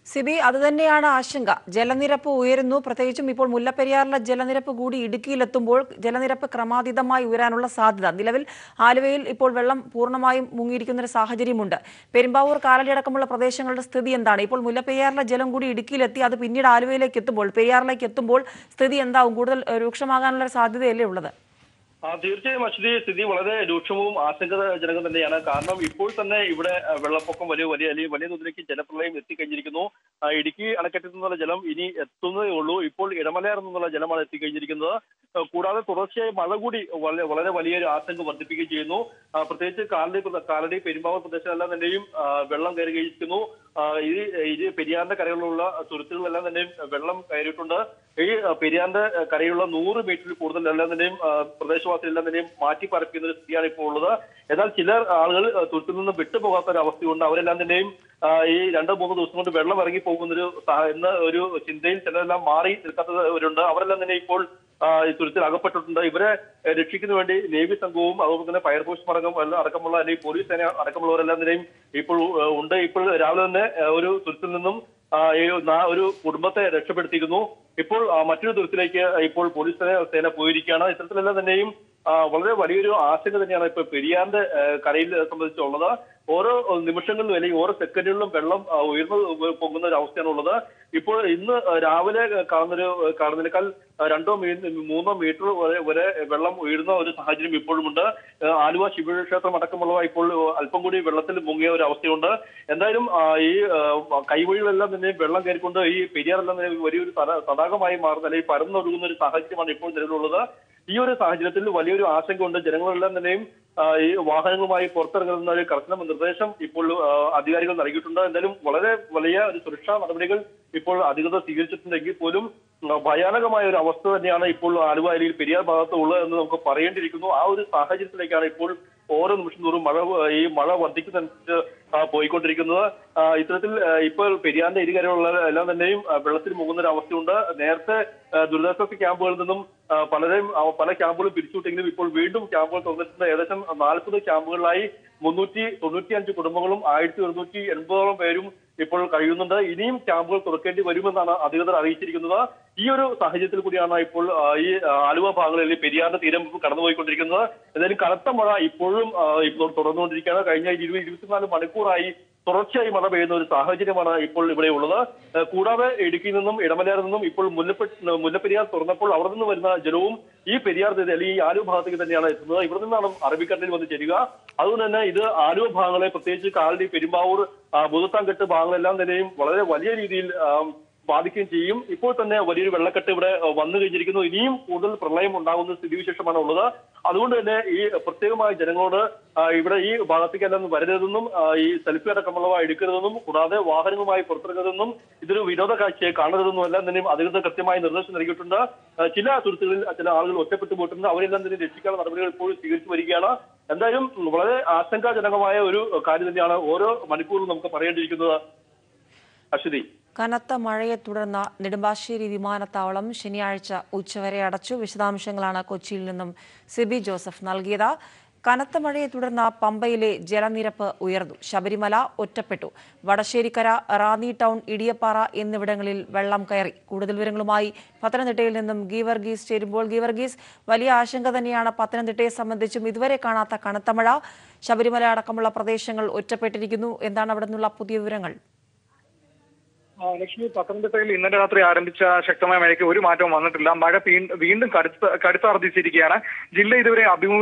സിബി, അതുതന്നെയാണ് ആശങ്ക. ജലനിരപ്പ് ഉയരുന്നു. പ്രത്യേകിച്ചും ഇപ്പോൾ മുല്ലപ്പെരിയാറിലെ ജലനിരപ്പ് കൂടി ഇടുക്കിയിലെത്തുമ്പോൾ ജലനിരപ്പ് ക്രമാതീതമായി ഉയരാനുള്ള സാധ്യത. നിലവിൽ ആലുവയിൽ ഇപ്പോൾ വെള്ളം പൂർണ്ണമായും മുങ്ങിയിരിക്കുന്ന ഒരു സാഹചര്യമുണ്ട്. പെരുമ്പാവൂർ, കാലടി അടക്കമുള്ള പ്രദേശങ്ങളുടെ സ്ഥിതി എന്താണ്? ഇപ്പോൾ മുല്ലപ്പെരിയാറിലെ ജലം കൂടി ഇടുക്കിയിലെത്തി അത് പിന്നീട് ആലുവയിലേക്ക് എത്തുമ്പോൾ, പെരിയാറിലേക്ക് എത്തുമ്പോൾ സ്ഥിതി എന്താവും? കൂടുതൽ രൂക്ഷമാകാനുള്ള സാധ്യതയല്ലേ ഉള്ളത്? തീർച്ചയായും അശ്വതി, സ്ഥിതി വളരെ രൂക്ഷവും ആശങ്കാജനകം തന്നെയാണ്. കാരണം ഇപ്പോൾ തന്നെ ഇവിടെ വെള്ളപ്പൊക്കം വലിയ തോതിലേക്ക് ജലപ്രളയം എത്തിക്കഴിഞ്ഞിരിക്കുന്നു. ഇടുക്കി അണക്കെട്ടിൽ നിന്നുള്ള ജലം ഇനി എത്തുന്നതേ ഉള്ളൂ. ഇപ്പോൾ ഇടമലയാറിൽ നിന്നുള്ള ജലമാണ് എത്തിക്കഴിഞ്ഞിരിക്കുന്നത്. കൂടാതെ തുടർച്ചയായി മഴ കൂടി വളരെ വലിയൊരു ആശങ്ക വർദ്ധിപ്പിക്കുകയും ചെയ്യുന്നു. പ്രത്യേകിച്ച് കാലടി പെരുമ്പാവൂർ പ്രദേശങ്ങളെല്ലാം തന്നെയും വെള്ളം കയറി കഴിക്കുന്നു. ഇത് പെരിയാറിന്റെ കരകളിലുള്ള തുരുത്തുകളെല്ലാം തന്നെയും വെള്ളം കയറിയിട്ടുണ്ട്. ഈ പെരിയാറിന്റെ കരയുള്ള 100 മീറ്ററിൽ കൂടുതൽ എല്ലാം തന്നെയും പ്രദേശവാസികളെല്ലാം തന്നെയും മാറ്റി പാർപ്പിക്കുന്ന ഒരു സ്ഥിതിയാണ് ഇപ്പോൾ ഉള്ളത്. എന്നാൽ ചില ആളുകൾ തുരുത്തിൽ നിന്ന് വിട്ടുപോകാത്ത ഒരു അവസ്ഥയുണ്ട്. അവരെല്ലാം തന്നെയും ഈ 2-3 ദിവസം കൊണ്ട് വെള്ളം ഇറങ്ങി പോകുന്ന ഒരു ചിന്തയിൽ ചിലരെല്ലാം മാറി നിൽക്കാത്തവരുണ്ട്. അവരെല്ലാം തന്നെ ഇപ്പോൾ ഈ തുരുത്തിൽ അകപ്പെട്ടിട്ടുണ്ട്. ഇവരെ രക്ഷിക്കുന്ന വേണ്ടി നേവി സംഘവും അതുപോലെ തന്നെ ഫയർഫോഴ്സ് അടക്കമുള്ള അല്ലെങ്കിൽ പോലീസ് സേന അടക്കമുള്ളവരെല്ലാം തന്നെയും ഇപ്പോൾ ഉണ്ട്. ഇപ്പോൾ രാവിലെ തന്നെ ഒരു തുരുത്തിൽ നിന്നും ഒരു കുടുംബത്തെ രക്ഷപ്പെടുത്തിയിരുന്നു. ഇപ്പോൾ മറ്റൊരു തുരുത്തിലേക്ക് ഇപ്പോൾ പോലീസ് സേന പോയിരിക്കുകയാണ്. ഇത്തരത്തിലെല്ലാം തന്നെയും വളരെ വലിയൊരു ആശങ്ക തന്നെയാണ് ഇപ്പോൾ പെരിയാറിന്റെ കരയിൽ സംബന്ധിച്ചുള്ളത്. ഓരോ നിമിഷങ്ങളിലും അല്ലെങ്കിൽ ഓരോ സെക്കൻഡുകളിലും വെള്ളം ഉയർന്നു പൊങ്ങുന്ന ഒരു അവസ്ഥയാണ് ഉള്ളത്. ഇപ്പോൾ ഇന്ന് രാവിലെ കാണുന്നതിനേക്കാൾ 2-3 മീറ്റർ വരെ വെള്ളം ഉയരുന്ന ഒരു സാഹചര്യം ഇപ്പോഴുമുണ്ട്. ആലുവ ശിവക്ഷേത്രം അടക്കമുള്ളവ ഇപ്പോൾ അല്പം കൂടി വെള്ളത്തിൽ മുങ്ങിയ ഒരു അവസ്ഥയുണ്ട്. എന്തായാലും ഈ കൈവഴികളെല്ലാം തന്നെ വെള്ളം കയറിക്കൊണ്ട് ഈ പെരിയാറെല്ലാം തന്നെ വലിയൊരു തടാകമായി മാറുന്ന അല്ലെങ്കിൽ പരന്നൊഴുകുന്ന ഒരു സാഹചര്യമാണ് ഇപ്പോൾ നിലവിലുള്ളത്. ഈ ഒരു സാഹചര്യത്തിൽ വലിയൊരു ആശങ്കയുണ്ട്. ജനങ്ങളെല്ലാം തന്നെയും ഈ വാഹനങ്ങളുമായി പുറത്തിറങ്ങുന്ന ഒരു കർശന നിർദ്ദേശം ഇപ്പോൾ അധികാരികൾ നൽകിയിട്ടുണ്ട്. എന്തായാലും വളരെ വലിയ ഒരു സുരക്ഷാ നടപടികൾ ഇപ്പോൾ അധികൃതർ സ്വീകരിച്ചിട്ടുണ്ടെങ്കിൽ പോലും ഭയാനകമായ ഒരു അവസ്ഥ തന്നെയാണ് ഇപ്പോൾ ആലുവ അല്ലെങ്കിൽ പെരിയാർ ഭാഗത്ത് ഉള്ളത് എന്ന് നമുക്ക് പറയേണ്ടിയിരിക്കുന്നു. ആ ഒരു സാഹചര്യത്തിലേക്കാണ് ഇപ്പോൾ ഓരോ നിമിഷം തോറും മഴ വർദ്ധിക്കുന്നതനുസരിച്ച് പോയിക്കൊണ്ടിരിക്കുന്നത്. ഇത്തരത്തിൽ ഇപ്പോൾ പെരിയാറിന്റെ ഇരുകരയുള്ള എല്ലാം തന്നെയും വെള്ളത്തിൽ മുങ്ങുന്ന ഒരു അവസ്ഥയുണ്ട്. നേരത്തെ ദുരിതാശ്വാസ ക്യാമ്പുകളിൽ നിന്നും പല ക്യാമ്പുകളും പിരിച്ചുവിട്ടെങ്കിലും ഇപ്പോൾ വീണ്ടും ക്യാമ്പുകൾ തുറന്നിട്ടുണ്ട്. ഏകദേശം 40 ക്യാമ്പുകളിലായി 395 കുടുംബങ്ങളും 1180ഓളം പേരും ഇപ്പോൾ കഴിയുന്നുണ്ട്. ഇനിയും ക്യാമ്പുകൾ തുറക്കേണ്ടി വരുമെന്നാണ് അധികൃതർ അറിയിച്ചിരിക്കുന്നത്. ഈ ഒരു സാഹചര്യത്തിൽ കൂടിയാണ് ഇപ്പോൾ ഈ ആലുവ ഭാഗങ്ങളിൽ പെരിയാറിന്റെ തീരം കടന്നുപോയിക്കൊണ്ടിരിക്കുന്നത്. എന്തായാലും കനത്ത മഴ ഇപ്പോഴും ഇപ്പോൾ തുടർന്നുകൊണ്ടിരിക്കുകയാണ്. കഴിഞ്ഞ 24 മണിക്കൂറായി തുടർച്ചയായി മഴ പെയ്യുന്ന ഒരു സാഹചര്യമാണ് ഇപ്പോൾ ഇവിടെ ഉള്ളത്. കൂടാതെ ഇടുക്കിയിൽ നിന്നും ഇടമലയാറിൽ നിന്നും ഇപ്പോൾ മുല്ലപ്പെരിയാർ തുറന്നപ്പോൾ അവിടെ നിന്ന് വരുന്ന ജലവും ഈ പെരിയാർ അല്ലെങ്കിൽ ഈ ആലുവ ഭാഗത്തേക്ക് തന്നെയാണ് എത്തുന്നത്. ഇവിടെ നിന്നാണ് അറബിക്കടലിൽ വന്ന് ചേരുക. അതുകൊണ്ട് തന്നെ ഇത് ആലുവ ഭാഗങ്ങളെ, പ്രത്യേകിച്ച് കാലടി, പെരുമ്പാവൂർ, മുതത്താൻകെട്ട് ഭാഗങ്ങളെല്ലാം തന്നെയും വളരെ വലിയ രീതിയിൽ ബാധിക്കുകയും ചെയ്യും. ഇപ്പോൾ തന്നെ വലിയൊരു വെള്ളക്കെട്ട് ഇവിടെ വന്നു കഴിഞ്ഞിരിക്കുന്നു. ഇനിയും കൂടുതൽ പ്രളയം ഉണ്ടാകുന്ന സ്ഥിതിവിശേഷമാണ് ഉള്ളത്. അതുകൊണ്ട് തന്നെ ഈ പ്രത്യേകമായ ജനങ്ങളോട് ഇവിടെ ഈ ഭാഗത്തേക്കെല്ലാം വരരുതെന്നും ഈ സെൽഫി അടക്കമുള്ളവ എടുക്കരുതെന്നും കൂടാതെ വാഹനങ്ങളുമായി പുറത്തിറങ്ങരുതെന്നും ഇതൊരു വിനോദ കാഴ്ചയെ കാണരുതെന്നും എല്ലാം തന്നെയും അധികൃതർ കൃത്യമായി നിർദ്ദേശം നൽകിയിട്ടുണ്ട്. ചില തുരുത്തുകളിൽ ചില ആളുകൾ ഒറ്റപ്പെട്ടു പോയിട്ടുണ്ട്. അവരെല്ലാം തന്നെ രക്ഷിക്കാനുള്ള നടപടികൾ ഇപ്പോഴും സ്വീകരിച്ചു വരികയാണ്. എന്തായാലും വളരെ ആശങ്കാജനകമായ ഒരു കാര്യം തന്നെയാണ് ഓരോ മണിക്കൂറിലും നമുക്ക് പറയേണ്ടിയിരിക്കുന്നത്. അശ്വതി. കനത്ത മഴയെ തുടർന്ന് നെടുമ്പാശ്ശേരി വിമാനത്താവളം ശനിയാഴ്ച ഉച്ചവരെ അടച്ചു. വിശദാംശങ്ങളാണ് കൊച്ചിയിൽ നിന്നും സിബി ജോസഫ് നൽകിയത്. കനത്ത മഴയെ തുടർന്ന് പമ്പയിലെ ജലനിരപ്പ് ഉയർന്നു. ശബരിമല ഒറ്റപ്പെട്ടു. വടശ്ശേരിക്കര, റാന്നി ടൗൺ, ഇടിയപ്പാറ എന്നിവിടങ്ങളിൽ വെള്ളം കയറി. കൂടുതൽ വിവരങ്ങളുമായി പത്തനംതിട്ടയിൽ നിന്നും ഗീവർഗീസ് ചേരുമ്പോൾ. ഗീവർഗീസ്, വലിയ ആശങ്ക തന്നെയാണ് പത്തനംതിട്ടയെ സംബന്ധിച്ചും. ഇതുവരെ കാണാത്ത കനത്ത മഴ. ശബരിമല അടക്കമുള്ള പ്രദേശങ്ങൾ ഒറ്റപ്പെട്ടിരിക്കുന്നു. എന്താണ് അവിടെ നിന്നുള്ള പുതിയ വിവരങ്ങൾ? ലക്ഷ്മി, പത്തനംതിട്ടയിൽ ഇന്നലെ രാത്രി ആരംഭിച്ച ശക്തമായ മഴയ്ക്ക് ഒരു മാറ്റവും വന്നിട്ടില്ല. മഴ വീണ്ടും കടുത്താർജിച്ചിരിക്കുകയാണ്. ജില്ല ഇതുവരെ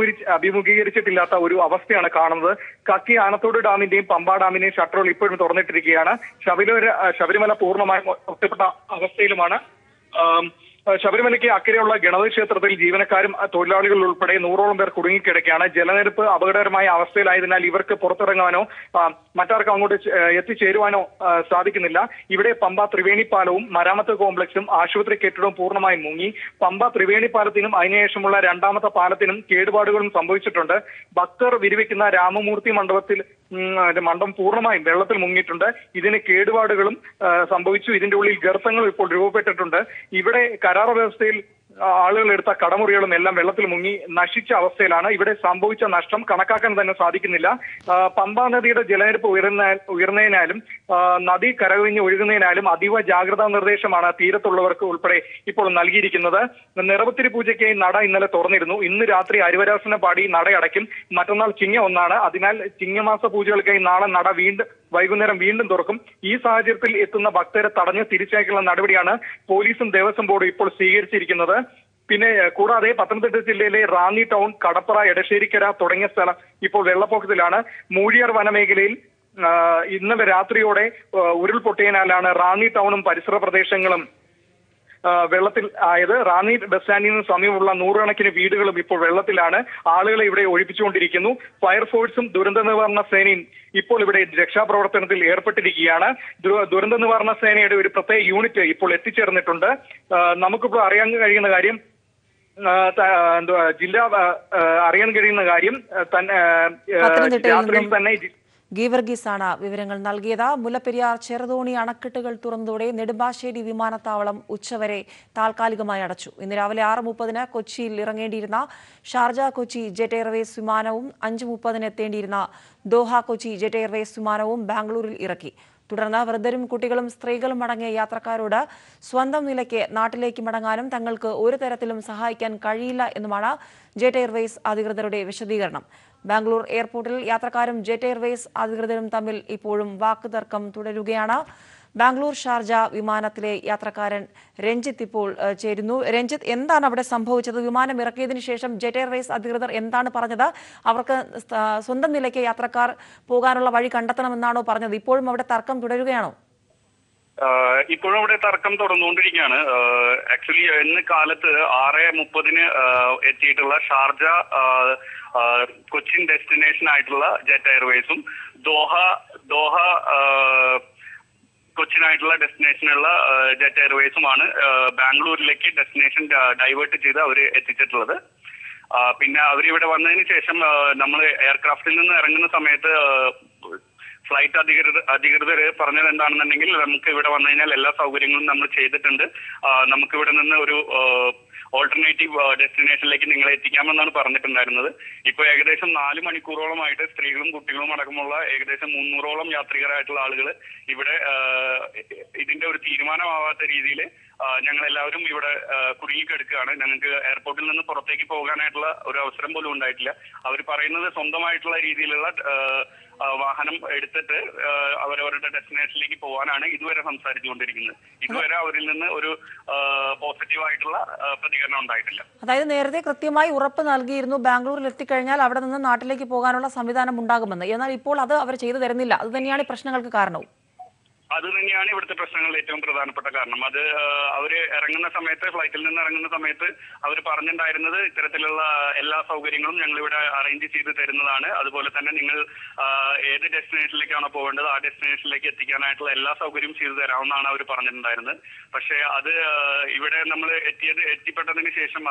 അഭിമുഖീകരിച്ചിട്ടില്ലാത്ത ഒരു അവസ്ഥയാണ് കാണുന്നത്. കക്കി ആനത്തോട് ഡാമിന്റെയും പമ്പ ഡാമിന്റെയും ഷട്ടറുകൾ ഇപ്പോഴും തുറന്നിട്ടിരിക്കുകയാണ്. ശബരിമല പൂർണ്ണമായും ഒറ്റപ്പെട്ട അവസ്ഥയിലുമാണ്. ശബരിമലയ്ക്ക് അക്കരെയുള്ള ഗണപതി ക്ഷേത്രത്തിൽ ജീവനക്കാരും തൊഴിലാളികൾ ഉൾപ്പെടെ 100ഓളം പേർ കുടുങ്ങിക്കിടക്കുകയാണ്. ജലനിരപ്പ് അപകടകരമായ അവസ്ഥയിലായതിനാൽ ഇവർക്ക് പുറത്തിറങ്ങാനോ മറ്റാർക്കും അങ്ങോട്ട് എത്തിച്ചേരുവാനോ സാധിക്കുന്നില്ല. ഇവിടെ പമ്പ ത്രിവേണി പാലവും മരാമത്ത് കോംപ്ലക്സും ആശുപത്രി കെട്ടിടവും പൂർണ്ണമായും മുങ്ങി. പമ്പ ത്രിവേണി പാലത്തിനും അതിനുശേഷമുള്ള രണ്ടാമത്തെ പാലത്തിനും കേടുപാടുകളും സംഭവിച്ചിട്ടുണ്ട്. ഭക്തർ വിരിവെക്കുന്ന രാമമൂർത്തി മണ്ഡപം പൂർണ്ണമായും വെള്ളത്തിൽ മുങ്ങിയിട്ടുണ്ട്. ഇതിന് കേടുപാടുകളും സംഭവിച്ചു. ഇതിന്റെ ഉള്ളിൽ ഗർത്തങ്ങൾ ഇപ്പോൾ രൂപപ്പെട്ടിട്ടുണ്ട്. ഇവിടെ കരാർ വ്യവസ്ഥയിൽ ആളുകൾ എടുത്ത കടമുറികളും എല്ലാം വെള്ളത്തിൽ മുങ്ങി നശിച്ച അവസ്ഥയിലാണ്. ഇവിടെ സംഭവിച്ച നഷ്ടം കണക്കാക്കാൻ തന്നെ സാധിക്കുന്നില്ല. പമ്പാ നദിയുടെ ജലനിരപ്പ് ഉയർന്നതിനാലും നദി കരകവിഞ്ഞ് ഒഴുകുന്നതിനാലും അതീവ ജാഗ്രതാ നിർദ്ദേശമാണ് തീരത്തുള്ളവർക്ക് ഉൾപ്പെടെ ഇപ്പോൾ നൽകിയിരിക്കുന്നത്. നിറവത്തിരി പൂജയ്ക്കായി നട ഇന്നലെ തുറന്നിരുന്നു. ഇന്ന് രാത്രി അരിവരാസന പാടി നട അടയ്ക്കും. മറ്റന്നാൾ ചിങ്ങ 1 അതിനാൽ ചിങ്ങമാസ പൂജകൾക്കായി നാളെ നട വൈകുന്നേരം വീണ്ടും തുറക്കും. ഈ സാഹചര്യത്തിൽ എത്തുന്ന ഭക്തരെ തടഞ്ഞ് തിരിച്ചയക്കാനുള്ള നടപടിയാണ് പോലീസും ദേവസ്വം ബോർഡും ഇപ്പോൾ സ്വീകരിച്ചിരിക്കുന്നത്. പിന്നെ കൂടാതെ പത്തനംതിട്ട ജില്ലയിലെ റാന്നി ടൗൺ, കടപ്പുറ, എടശ്ശേരിക്കര തുടങ്ങിയ സ്ഥലം ഇപ്പോൾ വെള്ളപ്പൊക്കത്തിലാണ്. മൂഴിയാർ വനമേഖലയിൽ ഇന്നലെ രാത്രിയോടെ ഉരുൾപൊട്ടിയതിനാലാണ് റാന്നി ടൗണും പരിസര പ്രദേശങ്ങളും വെള്ളത്തിൽ ആയത്. റാന്നി ബസ് സ്റ്റാൻഡിന് സമീപമുള്ള 100 കണക്കിന് വീടുകളും ഇപ്പോൾ വെള്ളത്തിലാണ്. ആളുകളെ ഇവിടെ ഒഴിപ്പിച്ചുകൊണ്ടിരിക്കുന്നു. ഫയർഫോഴ്സും ദുരന്ത നിവാരണ സേനയും ഇപ്പോൾ ഇവിടെ രക്ഷാപ്രവർത്തനത്തിൽ ഏർപ്പെട്ടിരിക്കുകയാണ്. ദുരന്ത നിവാരണ സേനയുടെ ഒരു പ്രത്യേക യൂണിറ്റ് ഇപ്പോൾ എത്തിച്ചേർന്നിട്ടുണ്ട്. നമുക്കിപ്പോൾ അറിയാൻ കഴിയുന്ന കാര്യം രാത്രിയിൽ തന്നെ ഗീവർഗീസാണ് വിവരങ്ങൾ നൽകിയത്. മുല്ലപ്പെരിയാർ, ചെറുതോണി അണക്കെട്ടുകൾ തുറന്നതോടെ നെടുമ്പാശ്ശേരി വിമാനത്താവളം ഉച്ചവരെ താൽക്കാലികമായി അടച്ചു. ഇന്ന് രാവിലെ 6:30 കൊച്ചിയിൽ ഇറങ്ങേണ്ടിയിരുന്ന ഷാർജ കൊച്ചി ജെറ്റ് എയർവേസ് വിമാനവും 5:30 എത്തേണ്ടിയിരുന്ന ദോഹ കൊച്ചി ജെറ്റ് എയർവേസ് വിമാനവും ബാംഗ്ലൂരിൽ ഇറക്കി. തുടർന്ന് വൃദ്ധരും കുട്ടികളും സ്ത്രീകളും അടങ്ങിയ യാത്രക്കാരോട് സ്വന്തം നിലയ്ക്ക് നാട്ടിലേക്ക് മടങ്ങാനും തങ്ങൾക്ക് ഒരു തരത്തിലും സഹായിക്കാൻ കഴിയില്ല എന്നുമാണ് ജെറ്റ് എയർവേസ് അധികൃതരുടെ വിശദീകരണം. ബാംഗ്ലൂർ എയർപോർട്ടിൽ യാത്രക്കാരും ജെറ്റ് എയർവേസ് അധികൃതരും തമ്മിൽ ഇപ്പോഴും വാക്കുതർക്കം തുടരുകയാണ്. ബാംഗ്ലൂർ ഷാർജ വിമാനത്തിലെ യാത്രക്കാരൻ രഞ്ജിത്ത് ഇപ്പോൾ ചേരുന്നു. രഞ്ജിത്ത്, എന്താണ് അവിടെ സംഭവിച്ചത്? വിമാനം ഇറക്കിയതിനു ശേഷം ജെറ്റ് എയർവേസ് അധികൃതർ എന്താണ് പറഞ്ഞത്? അവർക്ക് സ്വന്തം നിലയ്ക്ക് യാത്രക്കാർ പോകാനുള്ള വഴി കണ്ടെത്തണമെന്നാണോ പറഞ്ഞത്? ഇപ്പോഴും അവിടെ തർക്കം തുടരുകയാണോ? ഇപ്പോഴും അവിടെ തർക്കം തുടർന്നുകൊണ്ടിരിക്കുകയാണ്. ആക്ച്വലി ഇന്ന് കാലത്ത് 6:30 എത്തിയിട്ടുള്ള ഷാർജ കൊച്ചിൻ ഡെസ്റ്റിനേഷൻ ആയിട്ടുള്ള ജെറ്റ് എയർവേസും ദോഹ കൊച്ചിനായിട്ടുള്ള ഡെസ്റ്റിനേഷനുള്ള ജെറ്റ് എയർവേസുമാണ് ബാംഗ്ലൂരിലേക്ക് ഡെസ്റ്റിനേഷൻ ഡൈവേർട്ട് ചെയ്ത് അവർ എത്തിച്ചിട്ടുള്ളത്. പിന്നെ അവരിവിടെ വന്നതിന് ശേഷം നമ്മൾ എയർക്രാഫ്റ്റിൽ നിന്ന് ഇറങ്ങുന്ന സമയത്ത് ഫ്ലൈറ്റ് അധികൃതർ പറഞ്ഞത് എന്താണെന്നുണ്ടെങ്കിൽ നമുക്ക് ഇവിടെ വന്നു കഴിഞ്ഞാൽ എല്ലാ സൗകര്യങ്ങളും നമ്മൾ ചെയ്തിട്ടുണ്ട്, നമുക്ക് ഇവിടെ നിന്ന് ഒരു ഓൾട്ടർനേറ്റീവ് ഡെസ്റ്റിനേഷനിലേക്ക് നിങ്ങളെ എത്തിക്കാമെന്നാണ് പറഞ്ഞിട്ടുണ്ടായിരുന്നത്. ഇപ്പോൾ ഏകദേശം 4 മണിക്കൂറോളമായിട്ട് സ്ത്രീകളും കുട്ടികളും അടക്കമുള്ള ഏകദേശം 300ഓളം യാത്രികരായിട്ടുള്ള ആളുകൾ ഇവിടെ ഇതിന്റെ ഒരു തീരുമാനമാവാത്ത രീതിയിൽ ഞങ്ങൾ എല്ലാവരും ഇവിടെ കുടുങ്ങിക്കെടുക്കുകയാണ്. ഞങ്ങൾക്ക് എയർപോർട്ടിൽ നിന്ന് പുറത്തേക്ക് പോകാനായിട്ടുള്ള ഒരു അവസരം പോലും ഉണ്ടായിട്ടില്ല. അവർ പറയുന്നത് സ്വന്തമായിട്ടുള്ള രീതിയിലുള്ള വാഹനം എടുത്തിട്ട് അവരവരുടെ ഡെസ്റ്റിനേഷനിലേക്ക് പോകാനാണ് ഇതുവരെ സംസാരിച്ചുകൊണ്ടിരിക്കുന്നത്. ഇതുവരെ അവരിൽ നിന്ന് ഒരു പോസിറ്റീവായിട്ടുള്ള പ്രതികരണം ഉണ്ടായിട്ടില്ല. അതായത് നേരത്തെ കൃത്യമായി ഉറപ്പ് നൽകിയിരുന്നു ബാംഗ്ലൂരിൽ എത്തിക്കഴിഞ്ഞാൽ അവിടെ നിന്ന് നാട്ടിലേക്ക് പോകാനുള്ള സംവിധാനം ഉണ്ടാകുമെന്ന്. എന്നാൽ ഇപ്പോൾ അത് അവർ ചെയ്തു തരുന്നില്ല. അത് തന്നെയാണ് ഈ പ്രശ്നങ്ങൾക്ക് കാരണവും. അത് തന്നെയാണ് ഇവിടുത്തെ പ്രശ്നങ്ങളുടെ ഏറ്റവും പ്രധാനപ്പെട്ട കാരണം. അത് അവര് ഇറങ്ങുന്ന സമയത്ത്, ഫ്ലൈറ്റിൽ നിന്ന് ഇറങ്ങുന്ന സമയത്ത് അവർ പറഞ്ഞിട്ടുണ്ടായിരുന്നത് ഇത്തരത്തിലുള്ള എല്ലാ സൗകര്യങ്ങളും ഞങ്ങൾ ഇവിടെ അറേഞ്ച് ചെയ്ത് തരുന്നതാണ്, അതുപോലെ തന്നെ നിങ്ങൾ ഏത് ഡെസ്റ്റിനേഷനിലേക്കാണോ പോകേണ്ടത് ആ ഡെസ്റ്റിനേഷനിലേക്ക് എത്തിക്കാനായിട്ടുള്ള എല്ലാ സൗകര്യവും ചെയ്തു തരാമെന്നാണ് അവർ പറഞ്ഞിട്ടുണ്ടായിരുന്നത്. പക്ഷേ അത് ഇവിടെ നമ്മൾ എത്തിപ്പെട്ടതിന് ശേഷം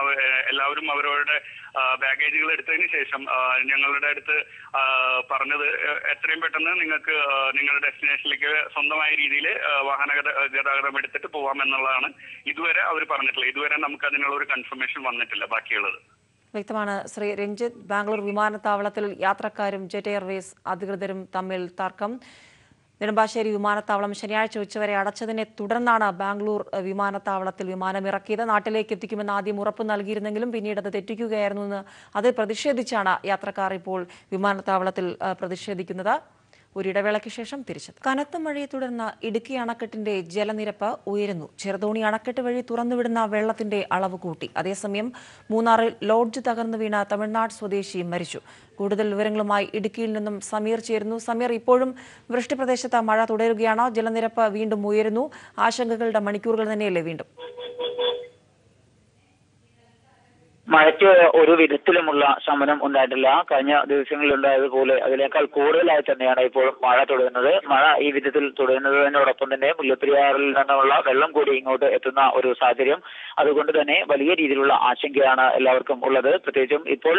എല്ലാവരും അവരവരുടെ ബാഗേജുകൾ എടുത്തതിന് ശേഷം ഞങ്ങളുടെ അടുത്ത് പറഞ്ഞത് എത്രയും പെട്ടെന്ന് നിങ്ങൾക്ക് നിങ്ങളുടെ ഡെസ്റ്റിനേഷനിലേക്ക് സ്വന്തമായി രീതിയിൽ വാഹന ഗതാഗതം എടുത്തിട്ട് പോവാം എന്നുള്ളതാണ് ഇതുവരെ അവർ പറഞ്ഞിട്ടുള്ളത്. ഇതുവരെ നമുക്ക് അതിനുള്ള ഒരു കൺഫർമേഷൻ വന്നിട്ടില്ല ബാക്കിയുള്ളത്. വ്യക്തമാണ്. ശ്രീ രഞ്ജിത്ത്, ബാംഗ്ലൂർ വിമാനത്താവളത്തിൽ യാത്രക്കാരും ജെറ്റ് എയർവേസ് അധികൃതരും തമ്മിൽ തർക്കം. നെടുമ്പാശ്ശേരി വിമാനത്താവളം ശനിയാഴ്ച ഉച്ചവരെ അടച്ചതിനെ തുടർന്നാണ് ബാംഗ്ലൂർ വിമാനത്താവളത്തിൽ വിമാനമിറക്കിയത്. നാട്ടിലേക്ക് എത്തിക്കുമെന്ന് ആദ്യം ഉറപ്പ് നൽകിയിരുന്നെങ്കിലും പിന്നീട് അത് തെറ്റിക്കുകയായിരുന്നുവെന്ന് അതിൽ പ്രതിഷേധിച്ചാണ് യാത്രക്കാർ ഇപ്പോൾ വിമാനത്താവളത്തിൽ പ്രതിഷേധിക്കുന്നത്. ഒരിടവേളയ്ക്ക് ശേഷം തിരിച്ചെത്തും. കനത്ത മഴയെ തുടർന്ന് ഇടുക്കി അണക്കെട്ടിന്റെ ജലനിരപ്പ് ഉയരുന്നു. ചെറുതോണി അണക്കെട്ട് വഴി തുറന്നുവിടുന്ന വെള്ളത്തിന്റെ അളവ് കൂട്ടി. അതേസമയം മൂന്നാറിൽ ലോഡ്ജ് തകർന്നു വീണ തമിഴ്നാട് സ്വദേശി മരിച്ചു. കൂടുതൽ വിവരങ്ങളുമായി ഇടുക്കിയിൽ നിന്നും സമീർ ചേരുന്നു. സമീർ, ഇപ്പോഴും വൃഷ്ടിപ്രദേശത്ത് മഴ തുടരുകയാണ്. ജലനിരപ്പ് വീണ്ടും ഉയരുന്നു. ആശങ്കകളുടെ മണിക്കൂറുകൾ തന്നെയല്ലേ വീണ്ടും? മഴയ്ക്ക് ഒരു വിധത്തിലുമുള്ള ശമനം ഉണ്ടായിട്ടില്ല. കഴിഞ്ഞ ദിവസങ്ങളിൽ ഉണ്ടായതുപോലെ അതിനേക്കാൾ കൂടുതലായി തന്നെയാണ് ഇപ്പോൾ മഴ തുടരുന്നത്. മഴ ഈ വിധത്തിൽ തുടരുന്നതിനോടൊപ്പം തന്നെ മുല്ലപ്പെരിയാറിൽ നിന്നുള്ള വെള്ളം കൂടി ഇങ്ങോട്ട് എത്തുന്ന ഒരു സാഹചര്യം. അതുകൊണ്ട് തന്നെ വലിയ രീതിയിലുള്ള ആശങ്കയാണ് എല്ലാവർക്കും ഉള്ളത്. പ്രത്യേകിച്ചും ഇപ്പോൾ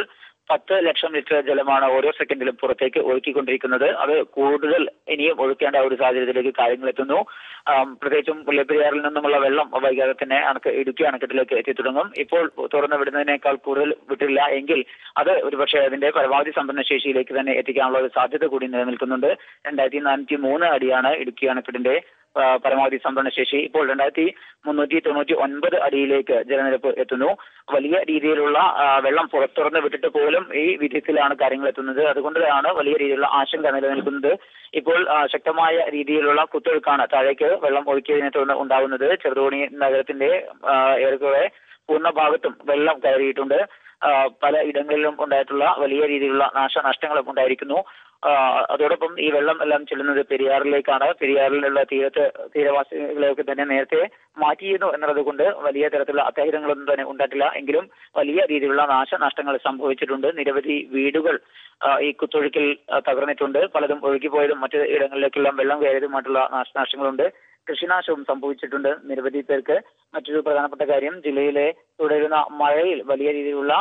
10 ലക്ഷം ലിറ്റർ ജലമാണ് ഓരോ സെക്കൻഡിലും പുറത്തേക്ക് ഒഴുക്കിക്കൊണ്ടിരിക്കുന്നത്. അത് കൂടുതൽ ഇനിയും ഒഴുക്കേണ്ട ഒരു സാഹചര്യത്തിലേക്ക് കാര്യങ്ങൾ എത്തുന്നു. പ്രത്യേകിച്ചും മുല്ലപ്പെരിയാറിൽ നിന്നുമുള്ള വെള്ളം വൈകാതെ തന്നെ ഇടുക്കി അണക്കെട്ടിലേക്ക് എത്തിത്തുടങ്ങും. ഇപ്പോൾ തുറന്നു വിടുന്നതിനേക്കാൾ കൂടുതൽ വിട്ടില്ല എങ്കിൽ അത് ഒരുപക്ഷെ അതിന്റെ പരമാവധി സംഭരണ ശേഷിയിലേക്ക് തന്നെ എത്തിക്കാനുള്ള ഒരു സാധ്യത കൂടി നിലനിൽക്കുന്നുണ്ട്. 2403 അടിയാണ് ഇടുക്കി അണക്കെട്ടിന്റെ പരമാവധി സംഭരണ ശേഷി. ഇപ്പോൾ 2399 അടിയിലേക്ക് ജലനിരപ്പ് എത്തുന്നു. വലിയ രീതിയിലുള്ള വെള്ളം തുറന്നു വിട്ടിട്ട് പോലും ഈ വിധത്തിലാണ് കാര്യങ്ങൾ എത്തുന്നത്. അതുകൊണ്ടാണ് വലിയ രീതിയിലുള്ള ആശങ്ക നിലനിൽക്കുന്നത്. ഇപ്പോൾ ശക്തമായ രീതിയിലുള്ള കുത്തൊഴുക്കാണ് താഴേക്ക് വെള്ളം ഒഴുക്കിയതിനെ തുടർന്ന് ഉണ്ടാകുന്നത്. ചെറുതോണി നഗരത്തിന്റെ ഏറെക്കുറെ പൂർണ്ണ ഭാഗത്തും വെള്ളം കയറിയിട്ടുണ്ട്. പല ഇടങ്ങളിലും ഉണ്ടായിട്ടുള്ള വലിയ രീതിയിലുള്ള നാശനഷ്ടങ്ങളും ഉണ്ടായിരിക്കുന്നു. അതോടൊപ്പം ഈ വെള്ളം എല്ലാം ചെല്ലുന്നത് പെരിയാറിലേക്കാണ്. പെരിയാറിലുള്ള തീരവാസികളെയൊക്കെ തന്നെ നേരത്തെ മാറ്റിയിരുന്നു എന്നുള്ളത് കൊണ്ട് വലിയ തരത്തിലുള്ള അത്യാഹിതങ്ങളൊന്നും തന്നെ ഉണ്ടായിട്ടില്ല. എങ്കിലും വലിയ രീതിയിലുള്ള നാശനഷ്ടങ്ങൾ സംഭവിച്ചിട്ടുണ്ട്. നിരവധി വീടുകൾ ഈ കുത്തൊഴുക്കിൽ തകർന്നിട്ടുണ്ട്. പലതും ഒഴുകിപ്പോയതും മറ്റു ഇടങ്ങളിലേക്കെല്ലാം വെള്ളം കയറിയതുമായിട്ടുള്ള നാശനഷ്ടങ്ങളുണ്ട്. കൃഷിനാശവും സംഭവിച്ചിട്ടുണ്ട് നിരവധി പേർക്ക്. മറ്റൊരു പ്രധാനപ്പെട്ട കാര്യം, ജില്ലയിലെ തുടരുന്ന മഴയിൽ വലിയ രീതിയിലുള്ള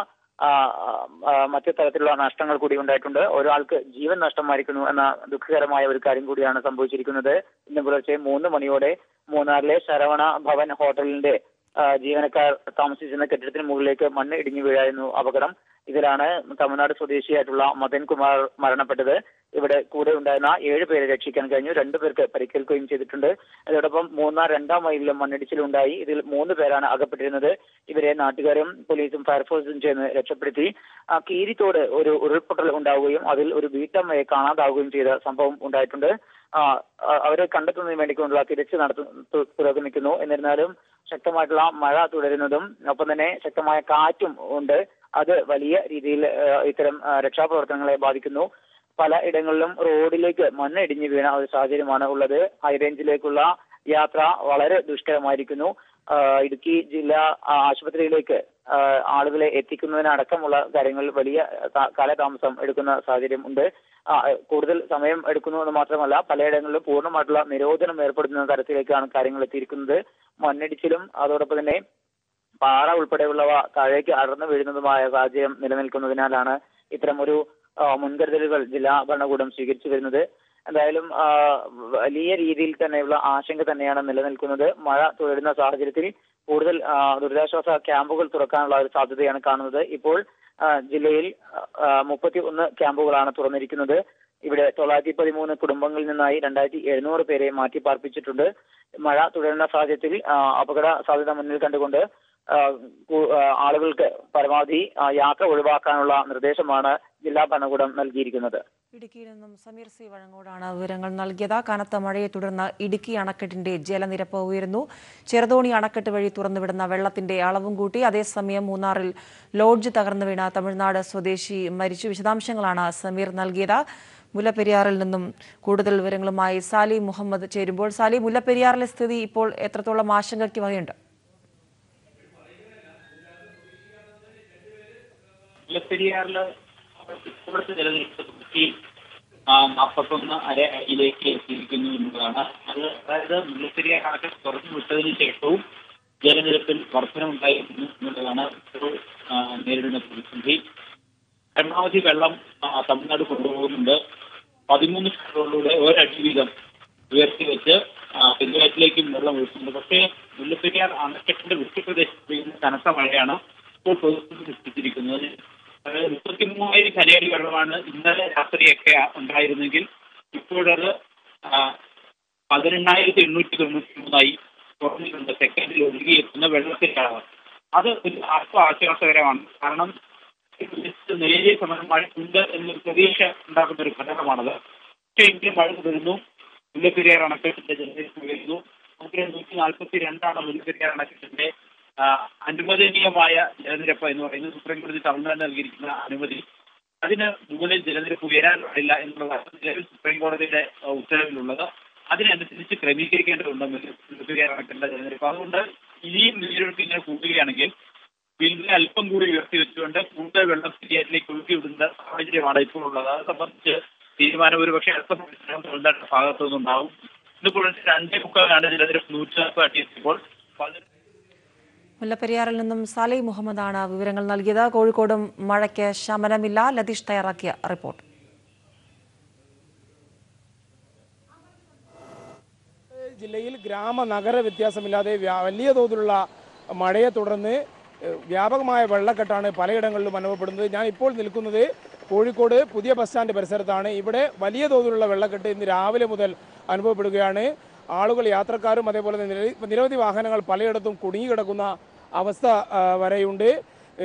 മറ്റു തരത്തിലുള്ള നഷ്ടങ്ങൾ കൂടി ഉണ്ടായിട്ടുണ്ട്. ഒരാൾക്ക് ജീവൻ നഷ്ടമായിരിക്കുന്നു എന്ന ദുഃഖകരമായ ഒരു കാര്യം കൂടിയാണ് സംഭവിച്ചിരിക്കുന്നത്. ഇന്ന് പുലർച്ചെ 3 മണിയോടെ മൂന്നാറിലെ ശരവണ ഭവൻ ഹോട്ടലിന്റെ ജീവനക്കാർ താമസിച്ചിരുന്ന കെട്ടിടത്തിന് മുകളിലേക്ക് മണ്ണ് ഇടിഞ്ഞു വീഴായിരുന്നു അപകടം. ഇതിലാണ് തമിഴ്നാട് സ്വദേശിയായിട്ടുള്ള മദൻ കുമാർ മരണപ്പെട്ടത്. ഇവിടെ കൂടെ ഉണ്ടായിരുന്ന 7 പേരെ രക്ഷിക്കാൻ കഴിഞ്ഞു. 2 പേർക്ക് പരിക്കേൽക്കുകയും ചെയ്തിട്ടുണ്ട്. അതോടൊപ്പം മൂന്നാർ 2ാം മൈലിലും മണ്ണിടിച്ചിലുണ്ടായി. ഇതിൽ 3 പേരാണ് അകപ്പെട്ടിരുന്നത്. ഇവരെ നാട്ടുകാരും പോലീസും ഫയർഫോഴ്സും ചേർന്ന് രക്ഷപ്പെടുത്തി. കീരിത്തോട് ഒരു ഉരുൾപൊട്ടൽ ഉണ്ടാവുകയും അതിൽ ഒരു വീട്ടമ്മയെ കാണാതാവുകയും ചെയ്ത സംഭവം ഉണ്ടായിട്ടുണ്ട്. അവരെ കണ്ടെത്തുന്നതിന് വേണ്ടിക്കൊണ്ടുള്ള തിരച്ചിൽ പുരോഗമിക്കുന്നു. എന്നിരുന്നാലും ശക്തമായിട്ടുള്ള മഴ തുടരുന്നതും ഒപ്പം തന്നെ ശക്തമായ കാറ്റും ഉണ്ട്. അത് വലിയ രീതിയിൽ ഇത്തരം രക്ഷാപ്രവർത്തനങ്ങളെ ബാധിക്കുന്നു. പല ഇടങ്ങളിലും റോഡിലേക്ക് മണ്ണ് ഇടിഞ്ഞു വീണ ഒരു സാഹചര്യമാണ് ഉള്ളത്. ഹൈറേഞ്ചിലേക്കുള്ള യാത്ര വളരെ ദുഷ്കരമായിരിക്കുന്നു. ഇടുക്കി ജില്ലാ ആശുപത്രിയിലേക്ക് ആളുകളെ എത്തിക്കുന്നതിനടക്കമുള്ള കാര്യങ്ങൾ വലിയ കാലതാമസം എടുക്കുന്ന സാഹചര്യം ഉണ്ട്. കൂടുതൽ സമയം എടുക്കുന്നു എന്ന് മാത്രമല്ല പലയിടങ്ങളിലും പൂർണ്ണമായിട്ടുള്ള നിരോധനം ഏർപ്പെടുത്തുന്ന തരത്തിലേക്കാണ് കാര്യങ്ങൾ എത്തിയിരിക്കുന്നത്. മണ്ണിടിച്ചിലും അതോടൊപ്പം തന്നെ പാറ ഉൾപ്പെടെയുള്ളവ താഴേക്ക് അടർന്നു വീഴുന്നതുമായ സാഹചര്യം നിലനിൽക്കുന്നതിനാലാണ് ഇത്തരം ഒരു മുൻകരുതലുകൾ ജില്ലാ ഭരണകൂടം സ്വീകരിച്ചു വരുന്നത്. എന്തായാലും വലിയ രീതിയിൽ തന്നെയുള്ള ആശങ്ക തന്നെയാണ് നിലനിൽക്കുന്നത്. മഴ തുടരുന്ന സാഹചര്യത്തിൽ കൂടുതൽ ദുരിതാശ്വാസ ക്യാമ്പുകൾ തുറക്കാനുള്ള ഒരു സാധ്യതയാണ് കാണുന്നത്. ഇപ്പോൾ ജില്ലയിൽ 31 ക്യാമ്പുകളാണ് തുറന്നിരിക്കുന്നത്. ഇവിടെ 913 കുടുംബങ്ങളിൽ നിന്നായി 2700 പേരെ മാറ്റി പാർപ്പിച്ചിട്ടുണ്ട്. മഴ തുടരുന്ന സാഹചര്യത്തിൽ അപകട സാധ്യത മുന്നിൽ കണ്ടുകൊണ്ട് ആളുകൾക്ക് പരമാവധി യാത്ര ഒഴിവാക്കാനുള്ള നിർദ്ദേശമാണ് ജില്ലാ ഭരണകൂടം നൽകിയിരിക്കുന്നത്. ഇടുക്കിയിൽ നിന്നും സമീർ സി വഴങ്ങോടാണ് വിവരങ്ങൾ നൽകിയത്. കനത്ത മഴയെ തുടർന്ന് ഇടുക്കി അണക്കെട്ടിന്റെ ജലനിരപ്പ് ഉയരുന്നു. ചെറുതോണി അണക്കെട്ട് വഴി തുറന്നുവിടുന്ന വെള്ളത്തിന്റെ അളവും കൂട്ടി. അതേസമയം മൂന്നാറിൽ ലോഡ്ജ് തകർന്നു വീണ തമിഴ്നാട് സ്വദേശി മരിച്ചു. വിശദാംശങ്ങളാണ് സമീർ നൽകിയത്. മുല്ലപ്പെരിയാറിൽ നിന്നും കൂടുതൽ വിവരങ്ങളുമായി സാലി മുഹമ്മദ് ചേരുമ്പോൾ. സാലി, മുല്ലപ്പെരിയാറിലെ സ്ഥിതി ഇപ്പോൾ എത്രത്തോളം ആശങ്കയ്ക്ക് വകയുണ്ട്? മുല്ലപ്പെരിയാറില് ഇപ്പോഴത്തെ ജലനിരപ്പ് 41 അടിയിലേക്ക് എത്തിയിരിക്കുന്നു എന്നുള്ളതാണ്. അതായത് മുല്ലപ്പെരിയാർ അണക്കെട്ട് തുറന്നു വിട്ടതിന് ശേഷവും ജലനിരപ്പിൽ വർധനമുണ്ടായിരുന്നു എന്നുള്ളതാണ് നേരിടുന്ന പ്രതിസന്ധി. പരമാവധി വെള്ളം തമിഴ്നാട് കൊണ്ടുപോകുന്നുണ്ട്. 13 ഷട്ടറുകളിലൂടെ ഒരടി വീതം ഉയർത്തി വെച്ച് പെരുവയറ്റിലേക്കും വെള്ളം ഒഴുകുന്നുണ്ട്. പക്ഷേ മുല്ലപ്പെരിയാർ അണക്കെട്ടിന്റെ വൃഷ്ടിപ്രദേശത്ത് പെയ്യുന്ന കനത്ത മഴയാണ് ഇപ്പോൾ പൊതുസ്ഥിതി സൃഷ്ടിച്ചിരിക്കുന്നത്. 33,000 ഘനയടി വെള്ളമാണ് ഇന്നലെ രാത്രിയൊക്കെ ഉണ്ടായിരുന്നെങ്കിൽ ഇപ്പോഴത് 18,893 കുറഞ്ഞിട്ടുണ്ട്. സെക്കൻഡിൽ ഒഴുകിയെത്തുന്ന വെള്ളത്തിന്റെ അളവ് അത് ഒരു ആശ്വാസകരമാണ്. കാരണം നേരിയ സമയം മഴ ഉണ്ട് എന്നൊരു പ്രതീക്ഷ ഉണ്ടാക്കുന്ന ഒരു ഘടകമാണത്. പക്ഷേ എങ്കിലും മഴ തുടരുന്നു. മുല്ലപ്പെരിയാർ അണക്കെട്ടിന്റെ ജലനിരപ്പ് ഉയരുന്നു. 142 മുല്ലപ്പെരിയാർ അണക്കെട്ടിന്റെ അനുവദനീയമായ ജലനിരപ്പ് എന്ന് പറയുന്നത് സുപ്രീം കോടതി തമിഴ്നാട് നൽകിയിരിക്കുന്ന അനുമതി. അതിന് മുകളിൽ ജലനിരപ്പ് ഉയരാൻ പാടില്ല എന്നുള്ളതാണ് നിലവിൽ സുപ്രീം കോടതിയുടെ ഉത്തരവിലുള്ളത്. അതിനനുസരിച്ച് ക്രമീകരിക്കേണ്ടതുണ്ട് മുല്ലപ്പെരിയാർ അണക്കെട്ടിന്റെ ജലനിരപ്പ്. അതുകൊണ്ട് ഇനിയും നീരൊഴുക്ക് ഇങ്ങനെ കൂട്ടുകയാണെങ്കിൽ ബില്ലിനെ അല്പം കൂടി ഉയർത്തി വെച്ചുകൊണ്ട് കൂടുതൽ വെള്ളം പെരിയാറ്റിലേക്ക് ഒഴുക്കിവിടുന്ന സാഹചര്യമാണ് ഇപ്പോൾ ഉള്ളത്. അത് സംബന്ധിച്ച് തീരുമാനം ഒരുപക്ഷെ അടുത്ത തമിഴ്നാട്ടിന്റെ ഭാഗത്തു നിന്നുണ്ടാവും. ഇന്ന് പുലർച്ചെ 2:45 ജലനിരപ്പ് 140 അടിയെത്തിയപ്പോൾ മുല്ലപ്പെരിയാറിൽ നിന്നും സാലി മുഹമ്മദാണ് വിവരങ്ങൾ നൽകിയത്. കോഴിക്കോടും മഴയ്ക്ക് ശമനമില്ല. ലതീഷ് തയ്യാറാക്കിയ റിപ്പോർട്ട്. ജില്ലയിൽ ഗ്രാമ നഗര വ്യത്യാസമില്ലാതെ വലിയ തോതിലുള്ള മഴയെ തുടർന്ന് വ്യാപകമായ വെള്ളക്കെട്ടാണ് പലയിടങ്ങളിലും അനുഭവപ്പെടുന്നത്. ഞാൻ ഇപ്പോൾ നിൽക്കുന്നത് കോഴിക്കോട് പുതിയ ബസ് സ്റ്റാൻഡ് പരിസരത്താണ്. ഇവിടെ വലിയ തോതിലുള്ള വെള്ളക്കെട്ട് ഇന്ന് രാവിലെ മുതൽ അനുഭവപ്പെടുകയാണ്. ആളുകൾ, യാത്രക്കാരും അതേപോലെ തന്നെ നിരവധി വാഹനങ്ങൾ പലയിടത്തും കുടുങ്ങിക്കിടക്കുന്ന അവസ്ഥ വരെയുണ്ട്.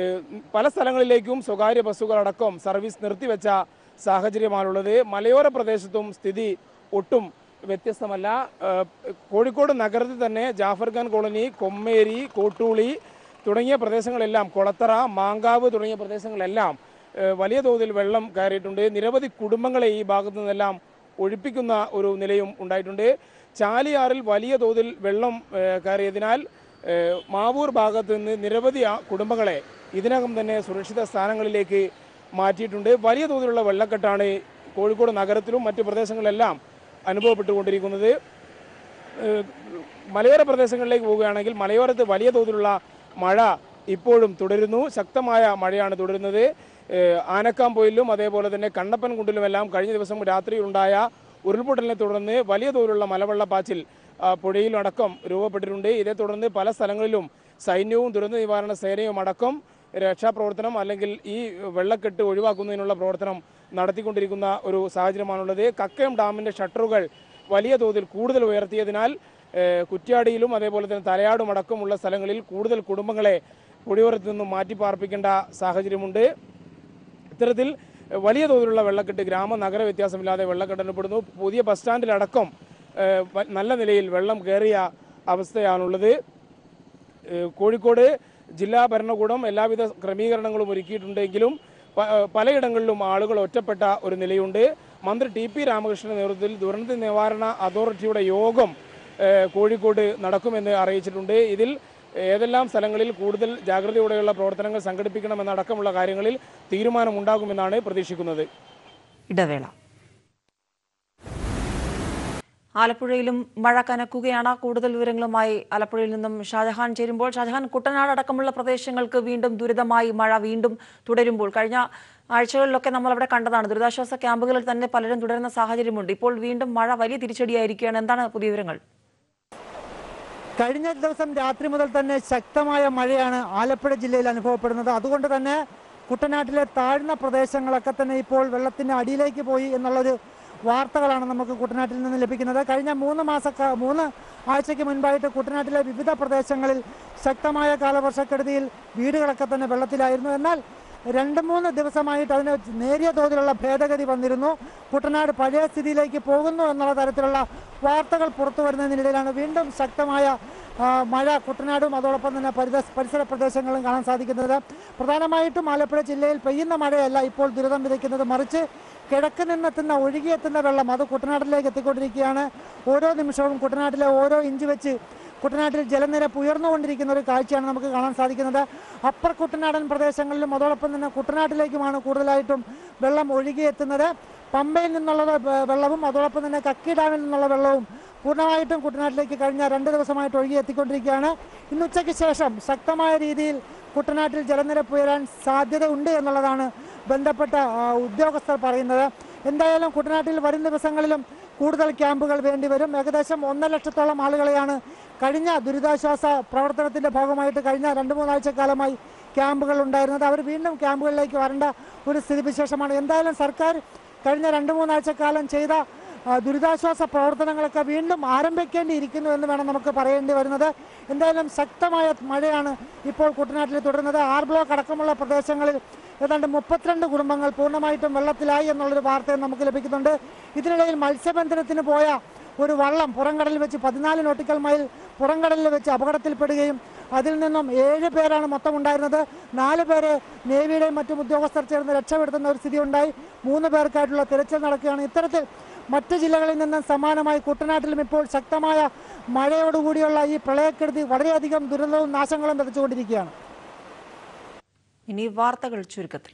പല സ്ഥലങ്ങളിലേക്കും സ്വകാര്യ ബസ്സുകളടക്കം സർവീസ് നിർത്തിവെച്ച സാഹചര്യമാണുള്ളത്. മലയോര പ്രദേശത്തും സ്ഥിതി ഒട്ടും വ്യത്യസ്തമല്ല. കോഴിക്കോട് നഗരത്തിൽ തന്നെ ജാഫർ ഖാൻ കോളനി, കൊമ്മേരി, കോട്ടൂളി തുടങ്ങിയ പ്രദേശങ്ങളെല്ലാം, കൊളത്തറ, മാങ്കാവ് തുടങ്ങിയ പ്രദേശങ്ങളെല്ലാം വലിയ തോതിൽ വെള്ളം കയറിയിട്ടുണ്ട്. നിരവധി കുടുംബങ്ങളെ ഈ ഭാഗത്തു നിന്നെല്ലാം ഒഴിപ്പിക്കുന്ന ഒരു നിലയും ഉണ്ടായിട്ടുണ്ട്. ചാലിയാറിൽ വലിയ തോതിൽ വെള്ളം കയറിയതിനാൽ മാവൂർ ഭാഗത്ത് നിന്ന് നിരവധി കുടുംബങ്ങളെ ഇതിനകം തന്നെ സുരക്ഷിത സ്ഥാനങ്ങളിലേക്ക് മാറ്റിയിട്ടുണ്ട്. വലിയ തോതിലുള്ള വെള്ളക്കെട്ടാണ് കോഴിക്കോട് നഗരത്തിലും മറ്റ് പ്രദേശങ്ങളിലെല്ലാം അനുഭവപ്പെട്ടുകൊണ്ടിരിക്കുന്നത്. മലയോര പ്രദേശങ്ങളിലേക്ക് പോവുകയാണെങ്കിൽ മലയോരത്ത് വലിയ തോതിലുള്ള മഴ ഇപ്പോഴും തുടരുന്നു. ശക്തമായ മഴയാണ് തുടരുന്നത്. ആനക്കാംപൊയിലും അതേപോലെ തന്നെ കണ്ണപ്പൻകുണ്ടിലുമെല്ലാം കഴിഞ്ഞ ദിവസം രാത്രിയിലുണ്ടായ ഉരുൾപൊട്ടലിനെ തുടർന്ന് വലിയ തോതിലുള്ള മലവെള്ളപ്പാച്ചിൽ പുഴയിലടക്കം രൂപപ്പെട്ടിട്ടുണ്ട്. ഇതേ തുടർന്ന് പല സ്ഥലങ്ങളിലും സൈന്യവും ദുരന്ത നിവാരണ സേനയും അടക്കം രക്ഷാപ്രവർത്തനം അല്ലെങ്കിൽ ഈ വെള്ളക്കെട്ട് ഒഴിവാക്കുന്നതിനുള്ള പ്രവർത്തനം നടത്തിക്കൊണ്ടിരിക്കുന്ന ഒരു സാഹചര്യമാണുള്ളത്. കക്കയം ഡാമിൻ്റെ ഷട്ടറുകൾ വലിയ തോതിൽ കൂടുതൽ ഉയർത്തിയതിനാൽ കുറ്റ്യാടിയിലും അതേപോലെ തന്നെ തലയാടും അടക്കമുള്ള സ്ഥലങ്ങളിൽ കൂടുതൽ കുടുംബങ്ങളെ പുഴയോരത്തു നിന്നും മാറ്റിപ്പാർപ്പിക്കേണ്ട സാഹചര്യമുണ്ട്. ഇത്തരത്തിൽ വലിയ തോതിലുള്ള വെള്ളക്കെട്ട്, ഗ്രാമ നഗര വ്യത്യാസമില്ലാതെ വെള്ളക്കെട്ട് അനുഭവപ്പെടുന്നു. പുതിയ ബസ് സ്റ്റാൻഡിലടക്കം നല്ല നിലയിൽ വെള്ളം കയറിയ അവസ്ഥയാണുള്ളത്. കോഴിക്കോട് ജില്ലാ ഭരണകൂടം എല്ലാവിധ ക്രമീകരണങ്ങളും ഒരുക്കിയിട്ടുണ്ടെങ്കിലും പലയിടങ്ങളിലും ആളുകൾ ഒറ്റപ്പെട്ട ഒരു നിലയുണ്ട്. മന്ത്രി TP രാമകൃഷ്ണന്റെ നേതൃത്വത്തിൽ ദുരന്ത നിവാരണ അതോറിറ്റിയുടെ യോഗം കോഴിക്കോട് നടക്കുമെന്ന് അറിയിച്ചിട്ടുണ്ട്. ഇതിൽ ഏതെല്ലാം സ്ഥലങ്ങളിൽ കൂടുതൽ ജാഗ്രതയോടെയുള്ള പ്രവർത്തനങ്ങൾ സംഘടിപ്പിക്കണമെന്നടക്കമുള്ള കാര്യങ്ങളിൽ തീരുമാനമുണ്ടാകുമെന്നാണ് പ്രതീക്ഷിക്കുന്നത്. ഇടവേള. ആലപ്പുഴയിലും മഴ കനക്കുകയാണ്. കൂടുതൽ വിവരങ്ങളുമായി ആലപ്പുഴയിൽ നിന്നും ഷാജഹാൻ ചേരുമ്പോൾ. ഷാജഹാൻ, കുട്ടനാട് അടക്കമുള്ള പ്രദേശങ്ങൾക്ക് വീണ്ടും ദുരിതമായി മഴ വീണ്ടും തുടരുമ്പോൾ കഴിഞ്ഞ ആഴ്ചകളിലൊക്കെ നമ്മൾ അവിടെ കണ്ടതാണ്, ദുരിതാശ്വാസ ക്യാമ്പുകളിൽ തന്നെ പലരും തുടരുന്ന സാഹചര്യമുണ്ട്. ഇപ്പോൾ വീണ്ടും മഴ വലിയ തിരിച്ചടിയായിരിക്കുകയാണ്. എന്താണ് പുതിയ വിവരങ്ങൾ? കഴിഞ്ഞ ദിവസം രാത്രി മുതൽ തന്നെ ശക്തമായ മഴയാണ് ആലപ്പുഴ ജില്ലയിൽ അനുഭവപ്പെടുന്നത്. അതുകൊണ്ട് തന്നെ കുട്ടനാട്ടിലെ താഴ്ന്ന പ്രദേശങ്ങളൊക്കെ തന്നെ ഇപ്പോൾ വെള്ളത്തിൻ്റെ അടിയിലേക്ക് പോയി എന്നുള്ളൊരു വാർത്തകളാണ് നമുക്ക് കുട്ടനാട്ടിൽ നിന്ന് ലഭിക്കുന്നത്. കഴിഞ്ഞ 3 ആഴ്ചയ്ക്ക് മുൻപായിട്ട് കുട്ടനാട്ടിലെ വിവിധ പ്രദേശങ്ങളിൽ ശക്തമായ കാലവർഷക്കെടുതിയിൽ വീടുകളൊക്കെ തന്നെ വെള്ളത്തിലായിരുന്നു. എന്നാൽ 2-3 ദിവസമായിട്ട് അതിന് നേരിയ തോതിലുള്ള ഭേദഗതി വന്നിരുന്നു. കുട്ടനാട് പഴയ സ്ഥിതിയിലേക്ക് പോകുന്നു എന്നുള്ള തരത്തിലുള്ള വാർത്തകൾ പുറത്തു വരുന്നതിനിടയിലാണ് വീണ്ടും ശക്തമായ മഴ കുട്ടനാടും അതോടൊപ്പം തന്നെ പരിസര പ്രദേശങ്ങളും കാണാൻ സാധിക്കുന്നത്. പ്രധാനമായിട്ടും ആലപ്പുഴ ജില്ലയിൽ പെയ്യുന്ന മഴയല്ല ഇപ്പോൾ ദുരിതം വിതയ്ക്കുന്നത്, മറിച്ച് കിഴക്ക് നിന്നെത്തുന്ന ഒഴുകിയെത്തുന്ന വെള്ളം അത് കുട്ടനാട്ടിലേക്ക് എത്തിക്കൊണ്ടിരിക്കുകയാണ്. ഓരോ നിമിഷവും കുട്ടനാട്ടിലെ ഓരോ ഇഞ്ച് വെച്ച് കുട്ടനാട്ടിൽ ജലനിരപ്പ് ഉയർന്നുകൊണ്ടിരിക്കുന്ന ഒരു കാഴ്ചയാണ് നമുക്ക് കാണാൻ സാധിക്കുന്നത്. അപ്പർ കുട്ടനാടൻ പ്രദേശങ്ങളിലും അതോടൊപ്പം തന്നെ കുട്ടനാട്ടിലേക്കുമാണ് കൂടുതലായിട്ടും വെള്ളം ഒഴുകിയെത്തുന്നത്. പമ്പയിൽ നിന്നുള്ള വെള്ളവും അതോടൊപ്പം തന്നെ കക്കി ഡാമിൽ നിന്നുള്ള വെള്ളവും പൂർണ്ണമായിട്ടും കുട്ടനാട്ടിലേക്ക് കഴിഞ്ഞ 2 ദിവസമായിട്ട് ഒഴുകി എത്തിക്കൊണ്ടിരിക്കുകയാണ്. ഇന്ന് ഉച്ചയ്ക്ക് ശേഷം ശക്തമായ രീതിയിൽ കുട്ടനാട്ടിൽ ജലനിരപ്പ് ഉയരാൻ സാധ്യതയുണ്ട് എന്നുള്ളതാണ് ബന്ധപ്പെട്ട ഉദ്യോഗസ്ഥർ പറയുന്നത്. എന്തായാലും കുട്ടനാട്ടിൽ വരും ദിവസങ്ങളിലും കൂടുതൽ ക്യാമ്പുകൾ വേണ്ടിവരും. ഏകദേശം 1.5 ലക്ഷത്തോളം ആളുകളെയാണ് കഴിഞ്ഞ ദുരിതാശ്വാസ പ്രവർത്തനത്തിൻ്റെ ഭാഗമായിട്ട് കഴിഞ്ഞ 2-3 ആഴ്ചക്കാലമായി ക്യാമ്പുകൾ ഉണ്ടായിരുന്നത്. അവർ വീണ്ടും ക്യാമ്പുകളിലേക്ക് വരേണ്ട ഒരു സ്ഥിതിവിശേഷമാണ്. എന്തായാലും സർക്കാർ കഴിഞ്ഞ 2-3 ആഴ്ചക്കാലം ചെയ്ത ദുരിതാശ്വാസ പ്രവർത്തനങ്ങളൊക്കെ വീണ്ടും ആരംഭിക്കേണ്ടിയിരിക്കുന്നു എന്ന് വേണം നമുക്ക് പറയേണ്ടി വരുന്നത്. എന്തായാലും ശക്തമായ മഴയാണ് ഇപ്പോൾ കുട്ടനാട്ടിൽ തുടരുന്നത്. R ബ്ലോക്ക് അടക്കമുള്ള പ്രദേശങ്ങളിൽ ഏതാണ്ട് 32 കുടുംബങ്ങൾ പൂർണ്ണമായിട്ടും വെള്ളത്തിലായി എന്നുള്ളൊരു വാർത്തയും നമുക്ക് ലഭിക്കുന്നുണ്ട്. ഇതിനിടയിൽ മത്സ്യബന്ധനത്തിന് പോയ ഒരു വള്ളം പുറംകടലിൽ വെച്ച് 14 നോട്ടിക്കൽ മൈൽ പുറംകടലിൽ വെച്ച് അപകടത്തിൽപ്പെടുകയും അതിൽ നിന്നും 7 പേരാണ് മൊത്തം ഉണ്ടായിരുന്നത്. 4 പേരെ നേവിയുടെയും മറ്റും ഉദ്യോഗസ്ഥർ ചേർന്ന് രക്ഷപ്പെടുത്തുന്ന ഒരു സ്ഥിതി ഉണ്ടായി. 3 പേർക്കായിട്ടുള്ള തിരച്ചിൽ നടക്കുകയാണ്. ഇത്തരത്തിൽ മറ്റ് ജില്ലകളിൽ നിന്നും സമാനമായി കുട്ടനാട്ടിലും ഇപ്പോൾ ശക്തമായ മഴയോടുകൂടിയുള്ള ഈ പ്രളയക്കെടുതി വളരെയധികം ദുരന്തവും നാശങ്ങളും വിതച്ചുകൊണ്ടിരിക്കുകയാണ്. ഇനി വാർത്തകൾ ചുരുക്കത്തിൽ.